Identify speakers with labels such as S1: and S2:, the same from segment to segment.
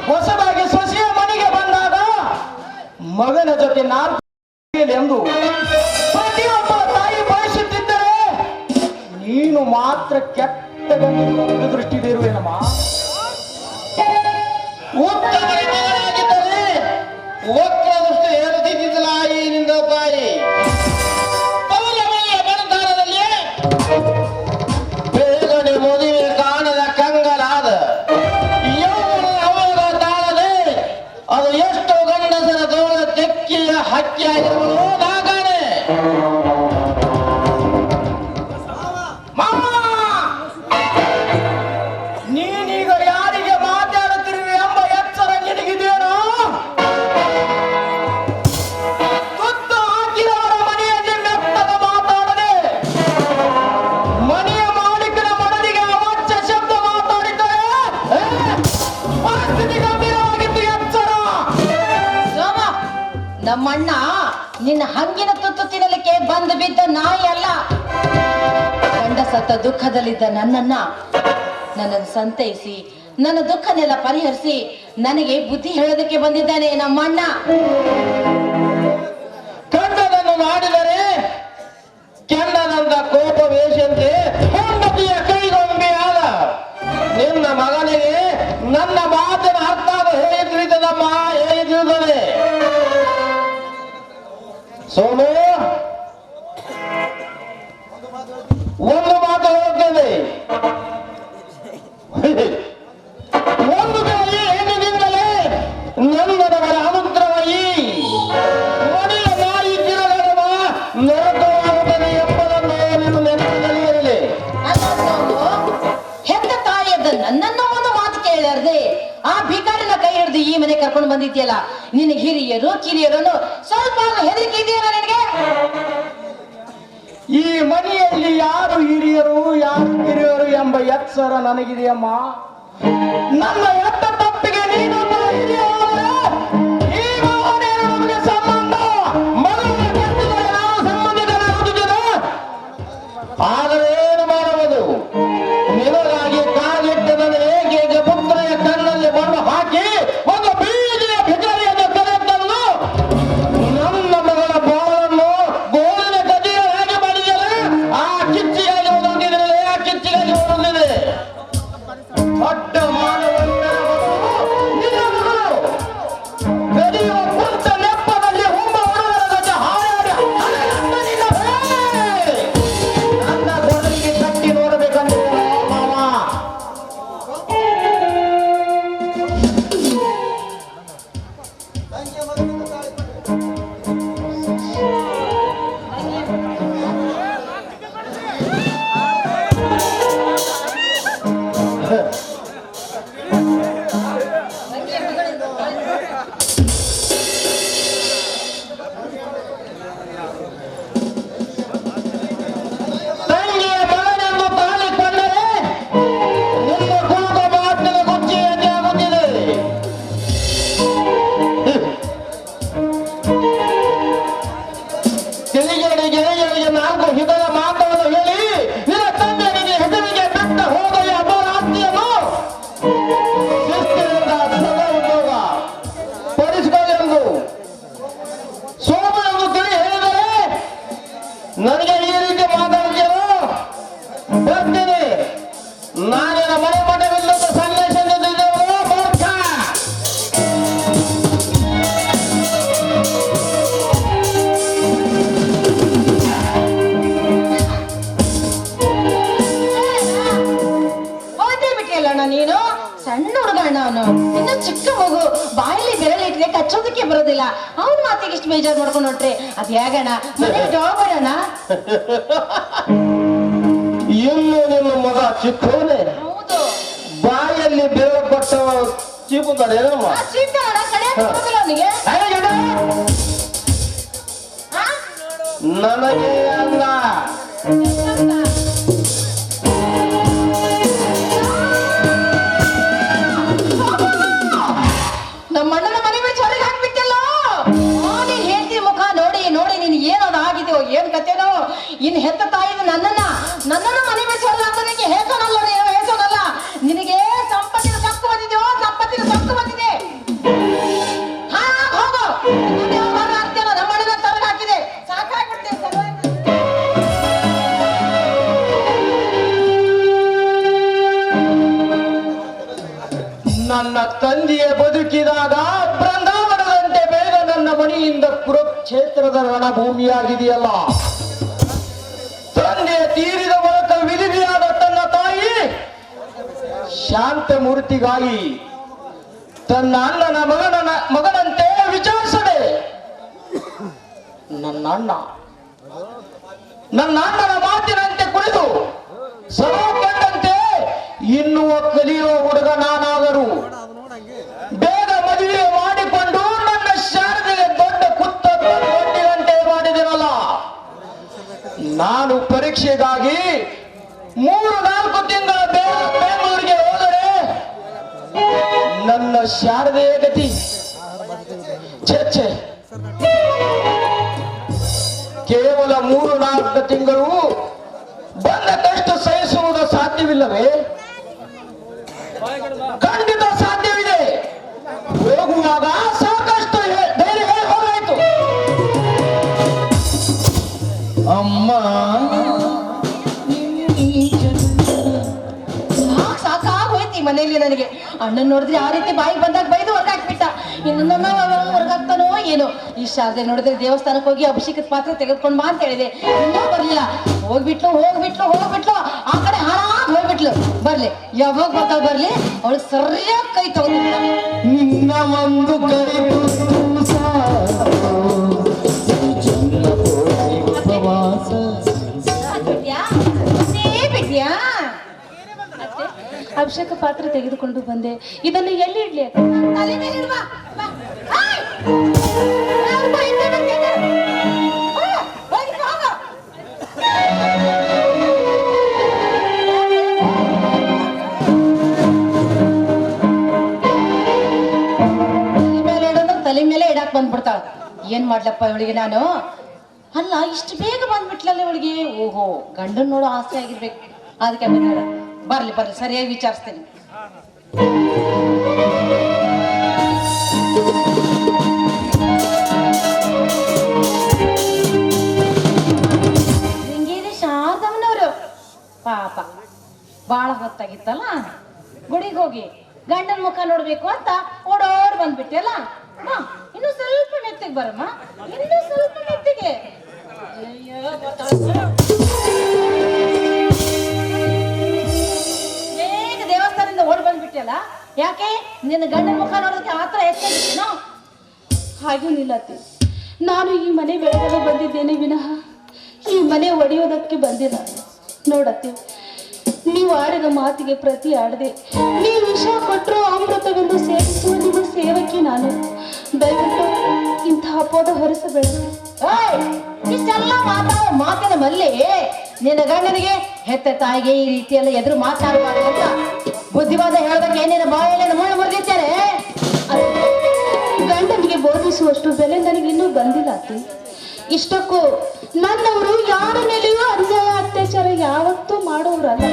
S1: ಹೊಸದಾಗಿ ಸೊಸೆಯ ಮನೆಗೆ ಬಂದಾಗ ಮಗನ ಜೊತೆ ನಾಲ್ಕು ಎಂದು ಪ್ರತಿಯೊಬ್ಬ ತಾಯಿ ಬಯಸುತ್ತಿದ್ದರೆ ನೀನು ಮಾತ್ರ ಕೆಟ್ಟ ಗಂಡು ದೃಷ್ಟಿ ಬೀರುವೇನಮ್ಮ. ಉತ್ತಮ ಮಗಳಾಗಿದ್ದರೆ ಒಕ್ಕದಷ್ಟು ಹೇಳುತ್ತಿದ್ದಿದ್ದಲ್ಲ ಈ ನಿಂದ ತಾಯಿ. ಪೌರಮಯ್ಯ ಬಣತಾರದಲ್ಲಿ ಬೇಗನೆ ಮದುವೆ ಕಾಣದ ಕಂಗಲಾದ ಅವರ ತಾಳದೆ ಅದು ಎಷ್ಟು ಗಂಡಸರ ತೋಳ ತೆಕ್ಕಿಯ ಹಕ್ಕಿಯಾಗಿರುವುದು ನಾಗಾನೆ. ನೀನೀಗ ಯಾರಿಗೆ ಮಾತಾಡುತ್ತಿರುವೆ ಎಂಬ ಎಚ್ಚರ ನಿನಗಿದೇನೋ? ತುತ್ತು ಹಾಕಿದವರ ಮನೆಯಲ್ಲಿ ಮೆತ್ತಗ ಮಾತಾಡದೆ ಮನೆಯ ಮಾಲೀಕನ ಮನದಿಗೆ ಅವಾಚ್ಯ ಶಬ್ದ ಮಾತಾಡಿದರೆ ಪರಿಸ್ಥಿತಿ ಗಂಭೀರವಾಗಿತ್ತು. ಎಚ್ಚರ.
S2: ಸೋಮ, ನಮ್ಮಣ್ಣ ನಿನ್ನ ಹಂಗಿನ ತುತ್ತು ತಿನ್ನಲಿಕ್ಕೆ ಬಂದು ಬಿದ್ದ ನಾಯಿ ಅಲ್ಲ. ಗಂಡ ಸತ್ತ ದುಃಖದಲ್ಲಿದ್ದ ನನ್ನನ್ನು ಸಂತೈಸಿ ನನ್ನ ದುಃಖನೆಲ್ಲ ಪರಿಹರಿಸಿ ನನಗೆ ಬುದ್ಧಿ ಹೇಳೋದಕ್ಕೆ ಬಂದಿದ್ದಾನೆ ನಮ್ಮಣ್ಣ.
S1: ಕಂಡದನ್ನು ಮಾಡಿದರೆ ಕೆಂಡದಂತ ಕೋಪ ವೇಷಂತೆ ಹೆಂಡತಿಯ ಕೈಗೊಂಬೆಯಾದ ನಿನ್ನ ಮಗನಿಗೆ ನನ್ನ ಮಾತಿನ ಅರ್ಥ ಹೇಗೆ ತಿಳಿದದಮ್ಮ, ಹೇಗೆ ತಿಳಿದದೆ? ಸೋಮು, ಒಂದು ಮಾತು ಹೇಳುತ್ತೇನೆ. ಒಂದು ಕೈ ಹೆಣ್ಣಿನಿಂದಲೇ ನಂದನವರ ಅನುಗ್ರಹವಾಗಿ ಮನೆಯ ನಾಯಿ ತಿರುಗಡವ ನರಕವಾಗುತ್ತದೆ ಎಂಬುದನ್ನು ನೀನು ನೆನಪಿನಲ್ಲಿ ಇರಲಿ.
S2: ಅಲ್ಲ ಸೋಮು, ಹೆತ್ತ ತಾಯಿಯದ್ದ ನನ್ನನ್ನು ಒಂದು ಮಾತು ಕೇಳಾರ್ದೆ ಆ ಭಿಕಾರಿನ ಕೈ ಹಿಡಿದು ಈ ಮನೆ ಕರ್ಕೊಂಡು ಬಂದಿದ್ಯಲ್ಲ, ನಿನಗೆ ಹಿರಿಯರು ಕಿರಿಯರು ಸ್ವಲ್ಪ ಹೆದರಿಕೆ ಇದೆಯಲ್ಲ ನಿನಗೆ?
S1: ಈ ಮನೆಯಲ್ಲಿ ಯಾರು ಹಿರಿಯರು ಯಾರು ಕಿರಿಯರು ಎಂಬ ಎಚ್ಚರ ನನಗಿದೆಯಮ್ಮ. ನನ್ನ ಎತ್ತ ತಪ್ಪಿಗೆ ನೀನು ಹಿರಿಯರಾದರೆ ಈ ಮನೆಯಲ್ಲಿ ನಮಗೆ ಸಂಬಂಧ ಮಗನ ಕೆತ್ತಿದರೆ ನಾವು ಸಂಬಂಧಿಕರಾಗುತ್ತಿದ್ದೇವೆ. ಆದರೆ ಏನು ಮಾಡಬಹುದು? ನಿನಗಾಗಿ ಕಾಲಿಟ್ಟದನ್ನು ಏಕೆ ಪುತ್ರೆಯ ಕಣ್ಣಲ್ಲಿ ಮಣ್ಣು ಹಾಕಿ ಒಂದು ಬೀದಿಯ ಭಿಕಾರಿಯನ್ನು ಕರೆತಂದು ನನ್ನ ಮಗಳ ಬಾಳನ್ನು ಗೋಲಿನ ಗದಿಯಾಗಿ ಮಾಡಿದರೆ ಆ ಕಿಚ್ಚಿಗಾಗಿ ಓದುತ್ತಿದ್ದರೆ ಆ ಕಿಚ್ಚಿಗಾಗಿ ಓದುತ್ತಿದೆ. ದೊಡ್ಡ ಮಾನವಂತರ ನಿನ್ನ ಮಗಳು ಗದಿಯುವ ಕುಂತ ನೆಪ್ಪದಲ್ಲಿ ಹುಂಬ ಹುಡುಗರ ಜೊತೆ ಹಾರಾಡಿ ನನ್ನ ಕೊಡಲಿಗೆ ಕಟ್ಟಿ ನೋಡಬೇಕಂತ ಮಾವ. ತಂಗಿಯ ಮಗನೆಂದು ತಾಳಿಕೊಂಡರೆ ನಿಮ್ಮ ಕುಲದ ಮಾತಿನ ಗುಚ್ಚಿಯಲ್ಲಿ ಆಗುತ್ತಿದೆ. ಗೆಳೆಯರಿಗೆ ನಾಲ್ಕು ಹಿತದ ಮಾತನ್ನು ಹೇಳಿ ನಿನ್ನ ತಂದೆಗೆ ಹೆಸರಿಗೆ ಬಿಟ್ಟ ಹೋದ ಅದರ ಆಸ್ತಿಯನ್ನು ಶಿಸ್ತಿನಿಂದ ಸದಾ ಉದ್ಯೋಗ ಪಡಿಸಿಕೊಳ್ಳೆಂದು ಸೋಮ ಎಂದು ತಿಳಿ ಹೇಳಿದರೆ ನನಗೆ ಈ ರೀತಿ ಮಾತಾಡಿದರು ಬರ್ತೀನಿ. ನಾನಿನ ಮನೆ ಮಠವಿಲ್ಲದ ಸಂದೇಶ ನೀಡಿದೆವು ಮೂರ್ಖ.
S2: ಹೋದೇ ಬಿಟ್ಟಿಯಲ್ಲಣ್ಣ ನೀನು? ಸಣ್ಣ ಹುಡುಗಣ್ಣ ಅವನು, ಇನ್ನು ಚಿಕ್ಕ ಮಗು, ಬಾಯಲ್ಲಿ ಬೆರಳಿಟ್ರೆ ಕಚ್ಚೋದಕ್ಕೆ ಬರೋದಿಲ್ಲ. ಅವನ ಮಾತಿಗೆ ಇಷ್ಟು ಬೇಜಾರು ಮಾಡ್ಕೊಂಡು ಹೊಟ್ರೆ ಅದ್ ಹೇಗಣ್ಣ? ಮನೆ ಹೋಗೋಣ.
S1: ಇನ್ನು ನಿನ್ನ ಮಗ ಚಿಕ್ಕವನೇ
S2: ಹೌದು,
S1: ಬಾಯಲ್ಲಿ ಬೆರಳು ಕೊಟ್ಟವ ಚೀಪುತ್ತಾರೆ ಏನಮ್ಮ?
S2: ಸೀತಾಣ ಕಡೆ ಅವನಿಗೆ
S1: ನನಗೆ ಅಲ್ಲ.
S2: ನಮ್ಮ ಅಣ್ಣನ ಮನೆ ಮೇಲೆ ಹೊರಗೆ ಹಾಕ್ಬಿಟ್ಟಲ್ಲ. ನೀನ್ ಹೇಳ್ತಿ ಮುಖ ನೋಡಿ ನೋಡಿ ನೀನ್ ಏನದು ಆಗಿದೆಯೋ ಏನ್ ಕತೆನೋ. ಇನ್ ಹೆತ್ತ ತಾಯಿನ ನನ್ನನ್ನ ಮನೆ ಮೇಲೆ ಹೊರಗೆ ಹಾಕೋದಕ್ಕೆ ಹೇಸೋನಲ್ಲ, ಹೇಸೋನಲ್ಲ. ನಿನಗೆ ಸಂಪತ್ತಿನ ಸಕ್ಕು ಬಂದಿದೆಯೋ, ಸಂಪತ್ತಿನ ಸಕ್ಕು ಬಂದಿದೆ.
S1: ತಂದೆಯ ಬದುಕಿದಾಗ ಬೃಂದಾವನದಂತೆ ಬೇಗ ನನ್ನ ಮನೆಯಿಂದ ಕುರುಕ್ಷೇತ್ರದ ರಣಭೂಮಿಯಾಗಿದೆಯಲ್ಲ. ತಂದೆಯ ತೀರಿದ ಮೂಲಕ ವಿಧಿವಿಯಾದ ತನ್ನ ತಾಯಿ ಶಾಂತಮೂರ್ತಿಗಾಗಿ ತನ್ನ ಅಣ್ಣನ ಮಗನಂತೆ ವಿಚಾರಿಸದೆ ನನ್ನ ಅಣ್ಣನ ಮಾತಿನಂತೆ ಕುಳಿತು ಸಭೆ ಕಂಡಂತೆ ಇನ್ನೂ ಕಲಿಯುವ ಹುಡುಗ ನಾನಾದರೂ ಬೇಗ ಮದುವೆ ಮಾಡಿಕೊಂಡು ನನ್ನ ಶಾರದೆಗೆ ದೊಡ್ಡ ಕುತ್ತ ಕೊಟ್ಟಿದಂತೆ ಮಾಡಿದಿರಲ್ಲ. ನಾನು ಪರೀಕ್ಷೆಗಾಗಿ 3-4 ತಿಂಗಳ ಬೆಂಗಳೂರಿಗೆ ಹೋದರೆ ನನ್ನ ಶಾರದೆಯ ಗತಿ ಚರ್ಚೆ. ಕೇವಲ 3-4 ತಿಂಗಳು ಬಂದ ಕಷ್ಟ ಸಹಿಸುವುದು ಸಾಧ್ಯವಿಲ್ಲವೇ? ಖಂಡಿತ ಸಾಧ್ಯವಿದೆ. ಹೋಗುವಾಗ ಸಾಕಷ್ಟು ಧೈರ್ಯ ಹೇಳಿ ಹೋಗಾಯ್ತು. ಅಮ್ಮ
S2: ಸಾಕಾಗೋಯ್ತು ಈ ಮನೆಯಲ್ಲಿ ನನಗೆ. ಅಣ್ಣನ್ ನೋಡಿದ್ರೆ ಆ ರೀತಿ ಬಾಯಿ ಬಂದಾಗ ಬೈದು ಹೊರಗಾಕ್ಬಿಟ್ಟ. ಇನ್ನು ನನ್ನ ಹೊರಗಾಗ್ತಾನೋ ಏನೋ. ಈ ಶಾರದೆ ನೋಡಿದ್ರೆ ದೇವಸ್ಥಾನಕ್ಕೆ ಹೋಗಿ ಅಭಿಷೇಕದ ಪಾತ್ರೆ ತೆಗೆದುಕೊಂಡ್ ಬಾ ಅಂತ ಹೇಳಿದೆ, ಇನ್ನೂ ಬರ್ಲಿಲ್ಲ. ಹೋಗ್ಬಿಟ್ಲು ಆ ಕಡೆ ಹಾಳಾಗಿ ಹೋಗ್ಬಿಟ್ಲು. ಬರ್ಲಿ, ಯಾವಾಗ ಗೊತ್ತಾಗ ಬರ್ಲಿ, ಅವಳಿಗೆ ಸರಿಯಾಗಿ ಕೈ ತಗೊಂಡಿಲ್ಲ.
S1: ನಿನ್ನ ಒಂದು ಕೈ
S3: ಅಭಿಷೇಕ ಪಾತ್ರೆ ತೆಗೆದುಕೊಂಡು ಬಂದೆ. ಇದನ್ನು ಎಲ್ಲಿ ಇಡ್ಲಿ?
S2: ತಲೆ ಮೇಲೆ ಇಡುವ. ಬಾ. ಹಾಯ್! ತಲೆ ಮೇಲೆ ಇಡಾಕ್ ಬಂದ್ಬಿಡ್ತಾಳ. ಏನ್ ಮಾಡ್ಲಪ್ಪ ಇವಳಿಗೆ ನಾನು? ಅಲ್ಲ, ಇಷ್ಟು ಬೇಗ ಬಂದ್ಬಿಟ್ಲಲ್ಲ ಇವಳಿಗೆ. ಓಹೋ, ಗಂಡನ್ ನೋಡೋ ಆಸೆ ಆಗಿರ್ಬೇಕು. ಅದಕ್ಕೆ ಬರ್ಲಿ ಸರಿಯಾಗಿ ವಿಚಾರಿಸ್ತೇನೆ. ಹಿಂಗೇನೆ ಶಾರದಮ್ಮನವರು ಪಾಪ ಬಾಳ ಹೊತ್ತಾಗಿತ್ತಲ್ಲ, ಗುಡಿಗೆ ಹೋಗಿ ಗಂಡನ ಮುಖ ನೋಡ್ಬೇಕು ಅಂತ ಓಡೋಡ್ ಬಂದ್ಬಿಟ್ಟೆಲ್ಲ. ಇನ್ನು ಸ್ವಲ್ಪ ಮೆತ್ತಿಗೆ ಬರಮ್ಮ, ಇನ್ನು ಸ್ವಲ್ಪ ಮೆತ್ತಿಗೆ. ಬೇಗ ದೇವಸ್ಥಾನದಿಂದ ಓಡ್ ಬಂದ್ಬಿಟ್ಟಲ್ಲ. ಯಾಕೆ? ನಿನ್ನ ಗಂಡನ ಮುಖ ನೋಡೋದಕ್ಕೆ ಆತರ ಹೆಚ್ಚಾಗಿದ್ದೀನೋ?
S3: ಹಾಗೇನಿಲ್ಲ ಅತ್ತೆ, ನಾನು ಈ ಮನೆ ಬೆಳಗಲು ಬಂದಿದ್ದೇನೆ ವಿನಃ ಈ ಮನೆ ಒಡೆಯೋದಕ್ಕೆ ಬಂದಿಲ್ಲ. ನೋಡತ್ತೆ, ನೀವು ಆಡಿದ ಮಾತಿಗೆ ಪ್ರತಿ ಆಡದೆ ನೀವು ವಿಷ ಕೊಟ್ಟರು ಅಮೃತವೆಂದು ಸೇವಿಸುವ ನಿಮ್ಮ ಸೇವಕಿ ನಾನು. ದಯವಿಟ್ಟು ಇಂತಹ ಅಪೋದ ಹೊರಿಸಬೇಡ.
S2: ಇಷ್ಟೆಲ್ಲ ಮಾತಿನ ಮಲ್ಲಿ ನಿನ್ನ ಗಂಡನಿಗೆ ಹೆತ್ತ ತಾಯಿಗೆ ಈ ರೀತಿಯೆಲ್ಲ ಎದುರು ಮಾತಾಡಬಾರ್ದು ಅಂತ ಬುದ್ಧಿವಾದ ಹೇಳೋದಕ್ಕೆ ಏನೇನು ಬಾಯಲ್ಲಿ ಮುಳ್ಳು ಮುರಿದಿದ್ದೇನೆ.
S3: ಗಂಡನಿಗೆ ಬೋಧಿಸುವಷ್ಟು ಬೆಲೆ ನನಗೆ ಇನ್ನೂ ಬಂದಿಲ್ಲ ಅತ್ತೆ. ಇಷ್ಟಕ್ಕೂ ನನ್ನವರು ಯಾರ ಮೇಲೆಯೂ ಅನ್ಯಾಯ ಅತ್ಯಾಚಾರ ಯಾವತ್ತೂ ಮಾಡೋರಲ್ಲ.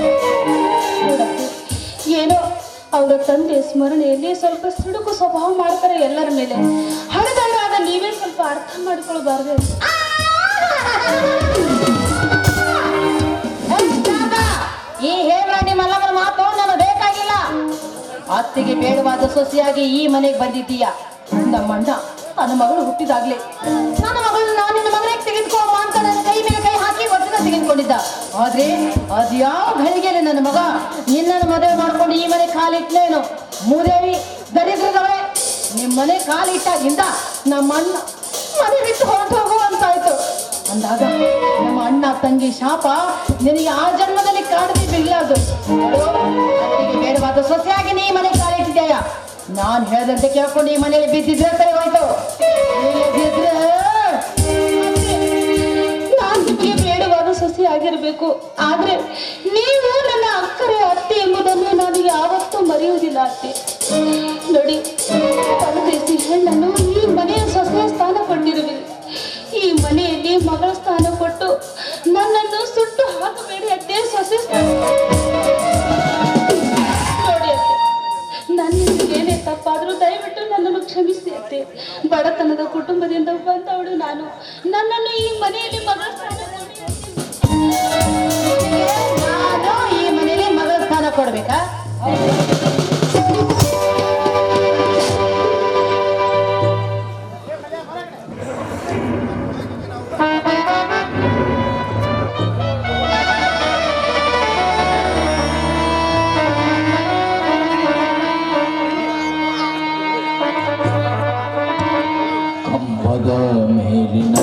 S3: ನೋಡತ್ತೆ, ಏನೋ ಅವರ ತಂದೆ ಸ್ಮರಣೆಯಲ್ಲಿ ಸ್ವಲ್ಪ ಸಿಡುಕು ಸ್ವಭಾವ ಮಾಡ್ತಾರೆ ಎಲ್ಲರ ಮೇಲೆ. ಹಣದಂಡಾದ ನೀವೇ ಸ್ವಲ್ಪ ಅರ್ಥ ಮಾಡಿಕೊಳ್ಬಾರ್ದು.
S2: ಈ ಹೇಳ ನಿಮ್ಮಲ್ಲವರ ಮಾತು ನನಗೆ ಬೇಕಾಗಿಲ್ಲ. ಅತ್ತಿಗೆ ಬೇಡವಾದ ಸೊಸೆಯಾಗಿ ಈ ಮನೆಗೆ ಬಂದಿದ್ದೀಯ. ನಮ್ಮಣ್ಣ ನನ್ನ ಮಗಳು ಹುಟ್ಟಿದಾಗ್ಲೇ ನನ್ನ ಮಗಳು ನಾನು ನಿನ್ನ ಮಗನಿಗೆ ತೆಗೆದುಕೊಳ್ಳುವ ಅಂತ ನನ್ನ ಕೈ ಮೇಲೆ ಕೈ ಹಾಕಿ ಒಟ್ಟಿನ ತೆಗೆದುಕೊಂಡಿದ್ದ. ಆದ್ರೆ ಅದ್ಯಾವ ಘಳಿಗೆಯಲ್ಲಿ ನನ್ನ ಮಗ ನಿನ್ನನ್ನು ಮದುವೆ ಮಾಡ್ಕೊಂಡು ಈ ಮನೆ ಕಾಲಿಟ್ಲೇನು? ಮೂದೇವಿ ದರಿದ್ರದವಳೆ, ನಿಮ್ಮ ಮನೆ ಕಾಲಿಟ್ಟಾಗಿಂದ ನಮ್ಮ ಅಣ್ಣ ಮನೆ ಬಿಟ್ಟು ಹೊರಟು ಹೋಗು ಅಂತಾಯ್ತು. ಅಂದಾಗ ನಮ್ಮ ಅಣ್ಣ ತಂಗಿ ಶಾಪ ನಿನಗೆ ಆ ಜನ್ಮದಲ್ಲಿ ಕಾಡದೆ ಬಿಡ್ಲಾರ್ದು. ಬೇಡವಾದ ಸೊಸೆಯಾಗಿ ನೀ ಮನೆ ಕಾಲಿಟ್ಟಿದ್ದೀಯ. ನಾನು ಹೇಳ್ದಂತೆ ಕೇಳ್ಕೊಂಡು ಈ ಮನೆಯಲ್ಲಿ ಬಿದ್ದಿದ್ರೆ ಸರಿ ಹೋಯ್ತು.
S3: ನಾನು ನಿಮಗೆ ಬೇಡವಾದ ಸೊಸೆ ಆಗಿರ್ಬೇಕು, ಆದ್ರೆ ನೀವು ನನ್ನ ಅಕ್ಕರೆ ಅತ್ತೆ ಎಂಬುದನ್ನು ನಾನು ಯಾವತ್ತೂ ಮರೆಯುವುದಿಲ್ಲ ಅತ್ತೆ. ನೋಡಿ, ಪರದೇಶಿ ಹೆಣ್ಣನ್ನು ಈ ಮನೆಯ ಸೊಸೆಯ ಸ್ಥಾನ ಕೊಟ್ಟಿರುವೆ. ಈ ಮನೆಯಲ್ಲಿ ಮಗಳ ಸ್ಥಾನ ಕೊಟ್ಟು ನನ್ನನ್ನು ಸುಟ್ಟು ಹಾಕಬೇಡಿ ಅತ್ತೆ. ಸೊಸೆ ಸ್ಥಾನ ನೋಡಿ ಅತ್ತೆ, ನನ್ನಿಂದ ಏನೇ ತಪ್ಪಾದ್ರೂ ದಯವಿಟ್ಟು ನನ್ನನ್ನು ಕ್ಷಮಿಸಿ ಅತ್ತೆ. ಬಡತನದ ಕುಟುಂಬದಿಂದ ಬಂದವಳು ನಾನು. ನನ್ನನ್ನು ಈ ಮನೆಯಲ್ಲಿ ಮಗಳ ಸ್ಥಾನ ಕೊಡಿ ಅತ್ತೆ.
S2: ನಾನು ಈ ಮನೆಯಲ್ಲಿ ಮಗಳ ಸ್ಥಾನ ಕೊಡ್ಬೇಕಾ?
S1: ಮೋಹದ ಮೇಲಿನ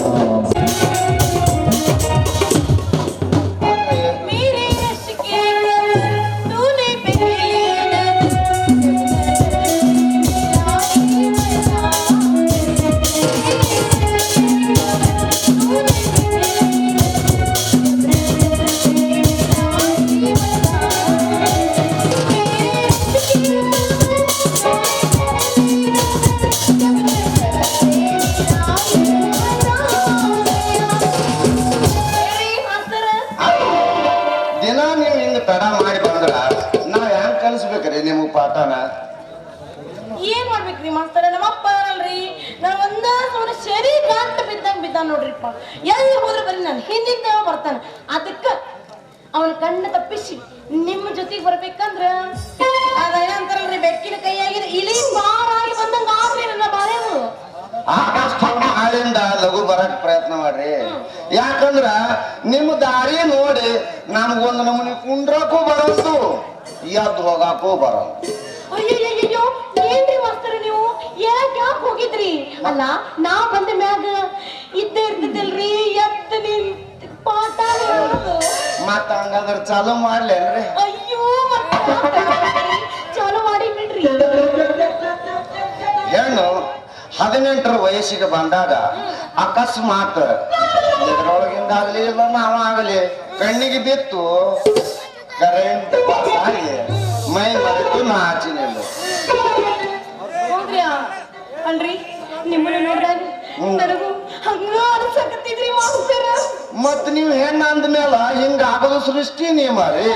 S4: ದಿನ ನೀವು ಹಿಂಗ ತಡ ಮಾಡಿ ಬಂದ್ರ ನಾವ್ ಹೆಂಗ್ ಕಲಿಸ್ಬೇಕ್ರಿ ನಿಮಗ್ ಪಾಠನ?
S2: ಏನ್ ಮಾಡ್ಬೇಕ್ರಿ ಮಾಸ್ತರ? ನಮ್ಮಪ್ಪ ಅಲ್ರಿ ನಾನು ಒಂದ ಸಲ ಸರಿ ಗಂಟ ಬಿದ್ದ ನೋಡ್ರಿಪ್ಪ. ಎಲ್ಲಿ ಹೋದ್ರೆ ಬರೀ ನಾನು ಹಿಂದಿಂದ ಬರ್ತಾನ. ಅದಕ್ಕ ಅವನ ಕಣ್ಣ ತಪ್ಪಿಸಿ ನಿಮ್ಮ ಜೊತೆಗೆ ಬರ್ಬೇಕಂದ್ರ ಅದೇನಂತಾರಲ್ರಿ, ಬೆಕ್ಕಿನ ಕೈಯಾಗಿದ ಇಲಿ ಬಾರಾಗಿ ಬಂದಂಗ ಆಗ್ಲಿ ನನ್ನ ಬಾಳೆವು.
S4: ಆದಷ್ಟು ನಾಳಿಂದ ಲಘು ಬರಕ್ ಪ್ರಯತ್ನ ಮಾಡ್ರಿ. ಯಾಕಂದ್ರ ನಿಮ್ಮ ದಾರಿ ನೋಡಿ ನಮ್ಗೊಂದು ನಮೂನಿ ಕುಂಡ್ರಕ್ಕೂ ಬರೋದು, ಎದ್ದು ಹೋಗಾಕೂ ಬರೋದು.
S2: ಅಯ್ಯಯ್ಯೋ ಏನ್ರಿ ಮಾಸ್ತರ ನೀವು ಯಾಕೆ ಹೋಗಿದ್ರಿ? ಅಲ್ಲ ನಾ ಬಂದ ಮ್ಯಾಗ ಇದ್ದೇ ಇರ್ತದಲ್ರಿ ಎತ್ತ ನಿಂತ ಪಾಠ ಹೇಳೋದು.
S4: ಮತ್ತ ಹಂಗಾದ್ರ ಚಾಲು ಮಾಡ್ಲೇನ್ರಿ?
S2: ಅಯ್ಯೋ ಚಾಲು ಮಾಡಿ ಬಿಡ್ರಿ.
S4: ಹೆಣ್ಣು 18ರ ವಯಸ್ಸಿಗೆ ಬಂದಾಗ ಅಕಸ್ಮಾತ್ ಎದ್ರೊಳಗಿಂದಾಗ್ಲಿ ಇಲ್ಲ ನಾವಾಗಲಿ ಕಣ್ಣಿಗೆ ಬಿತ್ತು ಕರೆಂಟ್ ಪಾಸ್ ಆಗಿ ಮೈ ಮರೆತು ನಾಚಿನಿಲ್ಲ.
S2: ಹೌದ್ರ್ಯಾ? ಅಲ್ರಿ ನಿಮ್ಮನ್ನ ನೋಡಿದಾಗ ನನಗೂ ಹಂಗ ಅನ್ಸಕತ್ತಿದ್ರಿ ಮಾಸ್ತರ.
S4: ಮತ್ ನೀವ್ ಹೆಣ್ಣು ಅಂದ್ಮೇಲ ಹಿಂಗ ಆಗೋದು ಸೃಷ್ಟಿ ನಿಯಮ ರೀ.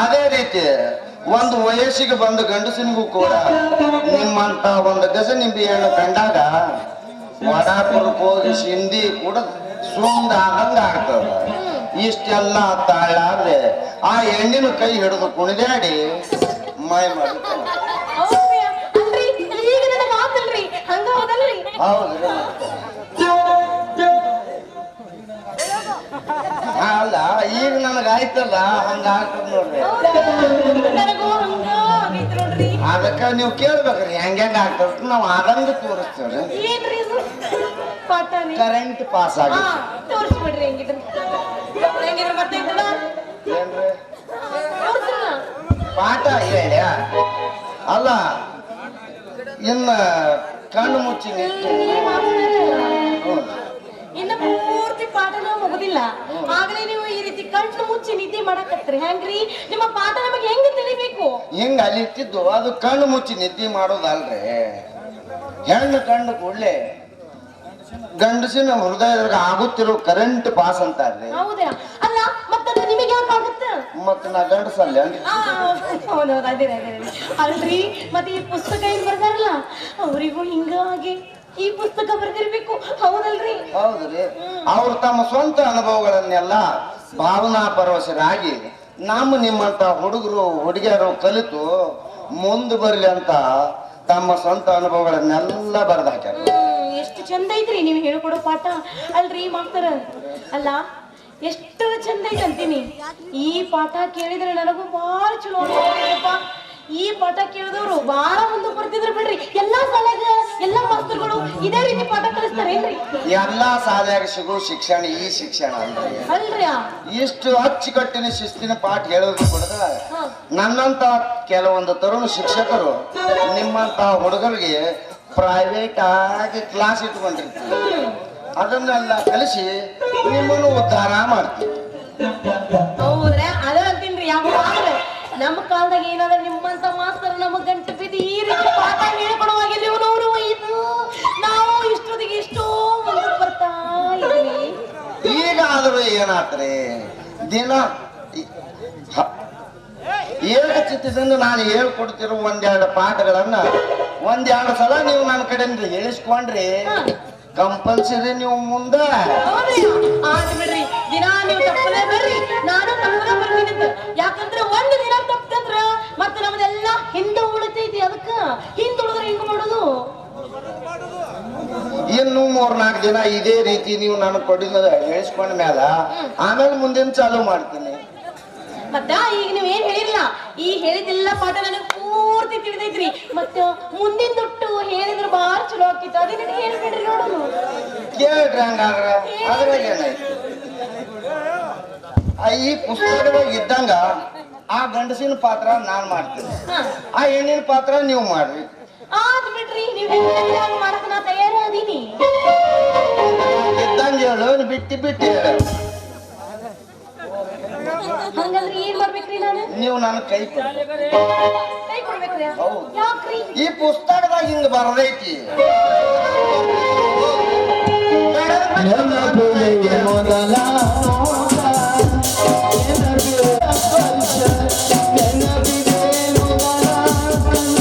S4: ಅದೇ ರೀತಿ ಒಂದು ವಯಸ್ಸಿಗೆ ಬಂದ ಗಂಡಸನಿಗೂ ಕೂಡ ನಿಮ್ಮಂತ ಒಂದು ಗಜನಿಂಬಿ ಹೆಣ್ಣು ಕಂಡಾಗ ವಡಾಪುರಕ್ಕೆ ಹೋಗಿ ಸಿಂಧಿ ಕೂಡ ಸುಂದ ಆದಂಗ ಆಗ್ತದ. ಇಷ್ಟೆಲ್ಲ ತಾಳಾದ್ರೆ ಆ ಹೆಣ್ಣಿನ ಕೈ ಹಿಡಿದು ಕುಣಿದಾಡಿ ಮೈ ಮಾಡ್ತಾರ.
S2: ಹೌದ್ರ್ಯಾ? ಅಲ್ರಿ ಈಗ ನನಗ ಆತಲ್ರಿ ಹಂಗ ಹೋದಲ್ರಿ.
S4: ಹೌದ್ರಿ. ಅಲ್ಲ ಈಗ ನನಗಾಯ್ತಲ್ಲ ಹಂಗ ಆಗ್ತದ ನೋಡ್ರಿ.
S2: ನನಗೂ ಹಂಗ ಆಗೈತ್ ನೋಡ್ರಿ.
S4: ಅದಕ್ಕ ನೀವು ಕೇಳ್ಬೇಕ್ರಿ ಹೆಂಗ ಆಗ್ತದ, ನಾವ್ ಆದಂಗ ತೋರಿಸ್ತೇವ್ರಿ.
S2: ಏನ್ರಿ ಇದು ಪಾಠನೇ?
S4: ಕರೆಂಟ್ ಪಾಸ್
S2: ಹಾ
S4: ಆಗಿ
S2: ತೋರಿಸ್ಬಿಡ್ರಿ ಹೆಂಗಿದ್ರು ಬರ್ತೈತಲ್ಲ
S4: ಏನ್ರಿ
S2: ತೋರ್ಸಲ್ಲ.
S4: ಪಾಠ ಹೇಳ್ಯ ಅಲ್ಲ ಇನ್ನ ಕಣ್ಣು ಮುಚ್ಚಿ ನಿಂತು
S2: ಇನ್ನ ಪೂರ್ತಿ ಪಾಠನ ಮುಗುದಿಲ್ಲ ಆಗಲೇ ನೀವು ಈ ರೀತಿ ಕಣ್ಣು ಮುಚ್ಚಿ ನಿದ್ದೆ ಮಾಡಕತ್ರಿ ಹೆಂಗ್ರಿ? ನಿಮ್ಮ ಪಾಠ ನಮಗೆ ಹೆಂಗ ತಿಳಿಬೇಕು?
S4: ಹಿಂಗ ಅಲ್ಲಿ ಇಟ್ಟಿದ್ದು ಅದು ಕಣ್ಣು ಮುಚ್ಚಿ ನಿದ್ದೆ ಮಾಡೋದಲ್ರಿ. ಹೆಣ್ಣು ಕಣ್ಣು ಕೂಡ್ಲೆ ಗಂಡಸಿನ ಹೃದಯದಾಗ ಆಗುತ್ತಿರೋ ಕರೆಂಟ್ ಪಾಸ್ ಅಂತಾರ್ರಿ.
S2: ಹೌದಾ? ಅಲ್ಲ ಮತ್ತದು ನಿಮಗೆ ಯಾಕೆ ಆಗುತ್ತ?
S4: ಮತ್ತ ನಾ ಗಂಡಸಲ್ಲ
S2: ಹೌದೌದು ಅದೇ ಅಲ್ರಿ. ಮತ್ತೆ ಈ ಪುಸ್ತಕ ಏನ್ ಬರ್ದಾರಲ್ಲ ಅವರಿಗೂ ಹಿಂಗಾಗಿ ಈ ಪುಸ್ತಕ ಬರ್ದಿರ್ಬೇಕು ಹೌದಲ್ರಿ?
S4: ಹೌದ್ರಿ. ಅವ್ರು ತಮ್ಮ ಸ್ವಂತ ಅನುಭವಗಳನ್ನೆಲ್ಲ ಭಾವನಾ ಪರವಶರಾಗಿ ನಿಮ್ಮಂತ ಹುಡುಗರು ಹುಡುಗಿಯರು ಕಲಿತು ಮುಂದೆ ಬರ್ಲಿ ಅಂತ ತಮ್ಮ ಸ್ವಂತ ಅನುಭವಗಳನ್ನೆಲ್ಲ ಬರೆದು ಹಾಕ್ಯಾರ.
S2: ಎಷ್ಟು ಚಂದ ಐತ್ರಿ ನೀವು ಹೇಳ್ಕೊಡೋ ಪಾಠ. ಅಲ್ರಿ ಮಾಸ್ತರ, ಅಲ್ಲ ಎಷ್ಟು ಚಂದ ಐತೆ ಅಂತೀನಿ. ಈ ಪಾಠ ಕೇಳಿದ್ರೆ ನನಗೂ ಬಹಳ ಚಲೋ ಅನ್ಸುತ್ತಪ್ಪ. ಈ ಪಾಠ ಕೇಳಿದವರು ಬಹಳ ಮುಂದೆ ಬರ್ತಿದ್ರು ಬಿಡ್ರಿ. ಎಲ್ಲಾ ಶಾಲೆಗ ಎಲ್ಲಾ ಮಾಸ್ತರ್ಗಳು ಇದೇ ರೀತಿ ಪಾಠ ಕಲಿಸ್ತಾರೇನ್ರಿ?
S4: ಎಲ್ಲಾ ಶಾಲೆಯಾಗ ಸಿಗೋ ಶಿಕ್ಷಣ ಈ ಶಿಕ್ಷಣ ಅಲ್ರಿ.
S2: ಅಲ್ರಿ
S4: ಇಷ್ಟು ಅಚ್ಚುಕಟ್ಟಿನ ಶಿಸ್ತಿನ ಪಾಠ ಹೇಳೋದು ಕೂಡ ನನ್ನಂತ ಕೆಲವೊಂದು ತರುಣ ಶಿಕ್ಷಕರು ನಿಮ್ಮಂತ ಹುಡುಗರಿಗೆ ಪ್ರೈವೇಟ್ ಆಗಿ ಕ್ಲಾಸ್ ಇಟ್ಕೊಂಡಿರ್ತೀವಿ. ಅದನ್ನೆಲ್ಲ ಕಲಿಸಿ ನಿಮ್ಮನ್ನು ಉದ್ಧಾರ ಮಾಡ್ತೀವಿ.
S2: ಹೌದ್ರೆ ಅದ ಅಂತೀನ್ರಿ. ಯಾಕಂದ್ರೆ ನಮ್ಮ ಕಾಲದಾಗ ಏನಾದ್ರೆ ನಿಮ್ಮಂತ ಮಾಸ್ತರ್ ನಮಗ್ ಗಂಟು ಬಿದ್ದು ಈ ರೀತಿ ಪಾಠ ಹೇಳ್ಕೊಡುವಾಗಿಲ್ಲ ಇವ್ನವ್ರು ಇದು ನಾವು ಇಷ್ಟೊತ್ತಿಗೆ ಎಷ್ಟೋ ಮುಂದೆ ಬರ್ತಾ ಇದ್ವಿ.
S4: ಈಗ ಆದ್ರೂ ಏನಾತ್ರಿ ದಿನ ಏಕಚಿತ್ತದಿಂದ ನಾನು ಹೇಳ್ಕೊಡ್ತಿರೋ ಒಂದೆರಡು ಪಾಠಗಳನ್ನ ಒಂದೆರಡು ಸಲ ನೀವು ನನ್ನ ಕಡೆಯಿಂದ ಹೇಳಿಸ್ಕೊಂಡ್ರಿ ಕಂಪಲ್ಸರಿ ನೀವು ಮುಂದೆ
S2: ಆದ್ ಬಿಡ್ರಿ. ದಿನ ನೀವು ತಪ್ಪದೇ ಬರ್ರಿ, ನಾನು ತಪ್ಪದೇ ಬರ್ತೀನಿ. ಯಾಕಂದ್ರೆ ಒಂದು ದಿನ ತಪ್ಪಂದ್ರ ಮತ್ತೆ ನಮ್ದೆಲ್ಲ ಹಿಂದೆ ಉಳಿತೈತಿ. ಅದಕ್ಕ ಹಿಂದುಳಿದ್ರೆ ಹಿಂಗ ಮಾಡೋದು.
S4: ಇನ್ನು 3-4 ದಿನ ಇದೇ ರೀತಿ ನೀವು ನಾನು ಕೊಡಿದ ಹೇಳಿಸ್ಕೊಂಡ ಮ್ಯಾಲ ಆಮೇಲೆ ಮುಂದಿನ ಚಾಲು ಮಾಡ್ತೀನಿ.
S2: ಮತ್ತ ಈಗ ನೀವ್ ಏನ್ ಹೇಳಿರಲ್ಲ, ಈ ಹೇಳಿದೆಲ್ಲ ಪಾಠ ನನಗೆ ಪೂರ್ತಿ
S3: ಪೂರ್ತಿ ತಿಳಿದೈತ್ರಿ ಮತ್ತ ಮುಂದಿನ ದುಟ್ಟು ಹೇಳಿದ್ರ ಬಾಳ ಚಲೋ ಆಕಿತ್ತು ಅದೇ ನಿನಗೆ ಹೇಳ್ಬಿಡ್ರಿ ನೋಡೋನು
S4: ಕೇಳ್ರಿ ಹಂಗಾದ್ರ ಅದ್ರಾಗ ಏನಾಯ್ತು ಈ ಪುಸ್ತಕದಾಗ ಇದ್ದಂಗ ಆ ಗಂಡಸಿನ ಪಾತ್ರ ನಾನ್ ಮಾಡ್ತೀನಿ ಆ ಹೆಣ್ಣಿನ ಪಾತ್ರ ನೀವು ಮಾಡ್ರಿ
S3: ಆದ್ ಬಿಡ್ರಿ ನೀವ್ ಹೆಂಗ್ ಮಾಡಕ್ ನಾ ತಯಾರಾದೀನಿ
S4: ಇದ್ದಂಗ ಹೇಳು ಬಿಟ್ಟಿ ಬಿಟ್ಟು ಹೇಳು
S3: ಹಂಗಂದ್ರೆ ಏನ್ ಮಾಡ್ಬೇಕ್ರಿ ನಾನು
S4: ನೀವು ನನ್ನ ಕೈ ಕೊಡಿ.
S3: ಕೈ ಕೊಡ್ಬೇಕ್ರಿ
S4: ಹೌದು.
S3: ಯಾಕ್ರಿ
S4: ಈ ಪುಸ್ತಕದಾಗ ಹಿಂಗ ಬರದೈತಿ
S1: ನೆನಪಿದೆಯೇ ಮೊದಲ ನೋಟ, ನೆನಪಿದೆ ಸ್ಪರ್ಶ, ನೆನಪಿದೆ ಮೊದಲ ಕಂಡ,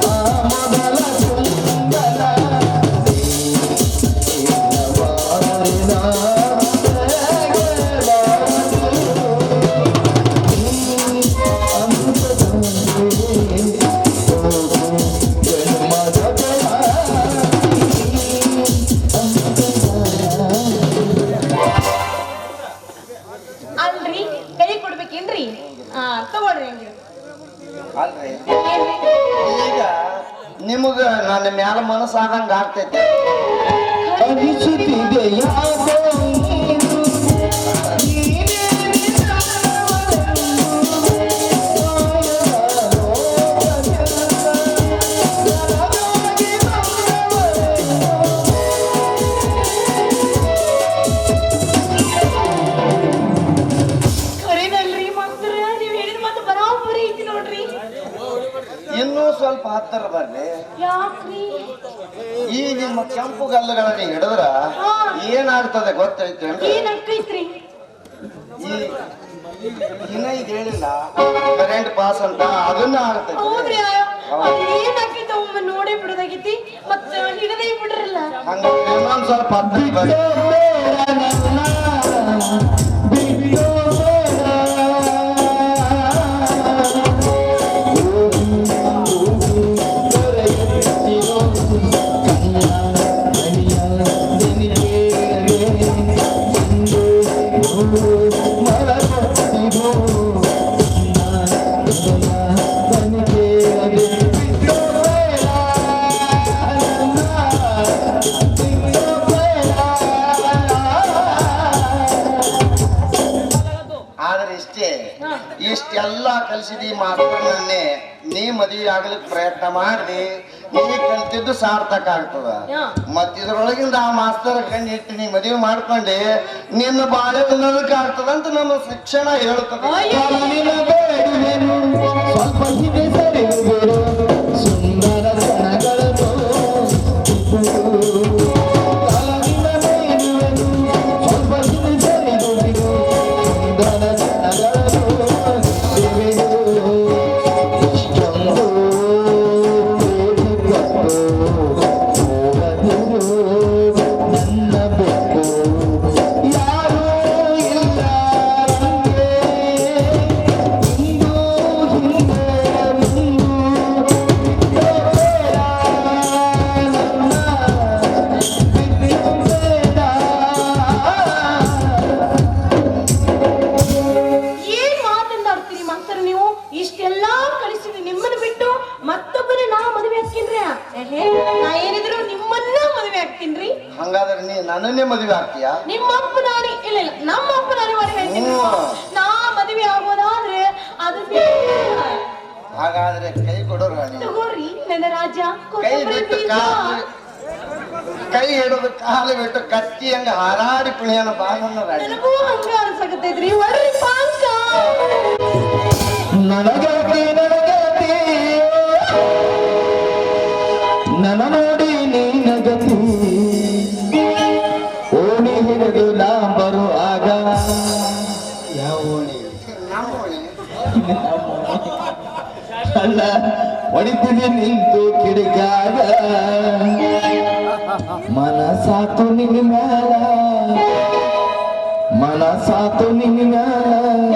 S1: ಆ ಮೊದಲ ಕುಂದಲ, ಇಲ್ಲವಾರಿನ
S3: ಅಲ್ರಿ ಕೈ ಕೊಡ್ಬೇಕೇನ್ರಿ ತಗೊಳ್ರಿ ಹಂಗೆ
S4: ಅಲ್ರಿ ಈಗ ನಿಮಗ ನನ್ನ ಮ್ಯಾಲ ಮನಸ್ಸಾದಂಗ ಆಗ್ತೈತಿ
S1: ಅನಿಸುತ್ತಿದೆ ಯಾಕೋ ನೀನು, ನೀನೇ
S3: ಖರೇನಲ್ರಿ ಮಾಸ್ತರ ನೀವ್ ಹೇಳಿದ ಮಾತು ಬರಾಬರಿ ಐತಿ ನೋಡ್ರಿ
S4: ಇನ್ನೂ ಸ್ವಲ್ಪ ಹತ್ತರ ಬರ್ಲಿ
S3: ಯಾಕ್ರಿ
S4: ಈ ನಿಮ್ಮ ಕೆಂಪು ಗಲ್ಲುಗಳನ್ನ ಹಿಡಿದ್ರ ಏನಾಗ್ತದೆ ಗೊತ್ತೈತೆ
S3: ಏನ್ ಅಕ್ಕೈತ್ರಿ
S4: ಈ ಇನ್ನ ಇದು ಹೇಳಿಲ್ಲ ಕರೆಂಟ್ ಪಾಸ್ ಅಂತ ಅದನ್ನ ಆಗ್ತೈತೆ
S3: ಹೌದ್ರಿ ಏನ್ ಆಕೈತ ಒಮ್ಮೆ ನೋಡೇ ಬಿಡೋದಾಗೈತಿ ಮತ್ತ ಹಿಡದೇ ಬಿಡ್ರಲ್ಲ
S4: ಹಂಗ ಇನ್ನೊಂದ್ ಸ್ವಲ್ಪ ಹತ್ತರ ಬರ್ಲಿ ಆದ್ರೆ ಇಷ್ಟೇ ಇಷ್ಟೆಲ್ಲ ಕಲಿಸಿದಿ ಮಾಸ್ತರ್ನನ್ನೇ ನೀ ಮದುವೆ ಆಗ್ಲಿಕ್ಕೆ ಪ್ರಯತ್ನ ಮಾಡಿ ನೀ ಕಲ್ತಿದ್ದು ಸಾರ್ಥಕ ಆಗ್ತದ ಮತ್ ಇದ್ರೊಳಗಿಂದ ಆ ಮಾಸ್ತರ್ ಕಣ್ಣಿಟ್ಟು ನೀ ಮದುವೆ ಮಾಡ್ಕೊಂಡೆ ನಿನ್ನ ಬಾಳೆ ಅನ್ನೋದಕ್ಕೆ ಆಗ್ತದಂತ ನಮ್ಮ ಶಿಕ್ಷಣ ಹೇಳ್ತದೆ
S1: ಬೇಡುವೆನು ಸ್ವಲ್ಪ ಹಿಂದೆ ಸರಿಯುವೆನು ಸುಂದರ ಕ್ಷಣಗಳನ್ನು ಕಾಲಿನ ಬೇಡುವೆನು ಸ್ವಲ್ಪ ಹಿಂದೆ ಸರಿಯುವೆನು ಸುಂದರ ಕ್ಷಣಗಳನ್ನು ಇವೆನು ಇಷ್ಟೊಂದು ಬೇಡಿಕೊಂಡು ಹೋಗದಿರು ನನ್ನ ಬೆಕ್ಕು ಯಾರೂ ಇಲ್ಲ ನನಗೆ ಇಂದು ಹಿಂದೆ
S3: ಏನ್ ಮಾತನಾಡ್ತೀರಿ ಮಾಸ್ತರ್ ನೀವು ಇಷ್ಟೆಲ್ಲಾ ಕಳಿಸಿದ್ರಿ ನಿಮ್ಮನ್ನ ಬಿಟ್ಟು ಮತ್ತೊಬ್ಬರ ನಾ ಮದುವೆ ಹಾಕ್ತೀನ್ರಿ ನಾ ಏನಿದ್ರು ನಿಮ್ಮನ್ನ ಮದುವೆ ಹಾಕ್ತೀನ್ರಿ
S4: ಹಂಗಾದ್ರೆ ನೀ ನನ್ನನ್ನೇ ಮದುವೆ ಆಗ್ತೀಯಾ
S3: ನಿಮ್ಮ ಅಪ್ಪ ನಾನಿ ಇಲ್ಲ ಇಲ್ಲ ನಮ್ಮ ಅಪ್ಪ ನಾನೇ ಮದುವೆ ಹಾಕ್ತೀನಿ ನಾ ಮದುವೆ ಆಗೋದಾದ್ರೆ ಅದು
S4: ಹಾಗಾದ್ರೆ ಕೈ ಕೊಡೋ ರಾಣಿ
S3: ತಗೋರಿ ನನ್ನ ರಾಜ
S4: ಕೈ ಬಿಟ್ಟು ಕಾಲು ಕೈ ಹಿಡಿದು ಕಾಲು ಬಿಟ್ಟು ಕತ್ತಿ ಹಂಗ ಹಾರಾಡಿ ಕುಣಿಯನ ಬಾಳನ್ನ ರಾಣಿ
S3: ನನಗೂ ಹಂಗ ಅನ್ಸಕತ್ತೈತ್ರಿ ಒಳ್ಳೆ ಪಾಂಕ
S1: ನನಗತಿ ನನಗತಿ ನನ್ನ ನೋಡಿ ನೀನಗತಿ ಓಣಿ ಹಿಡಿದು ನಾ ಬರುವಾಗ ಯಾವ ಓಣಿ ಅಲ್ಲ ಹೊಡಿತೀನಿ ನಿಂತು ಕಿಡಿಗಾಗ ಮನಸಾತು ನಿನ್ನ ಮ್ಯಾಲ ಮನಸಾತು ನಿನ್ನ ಮ್ಯಾಲ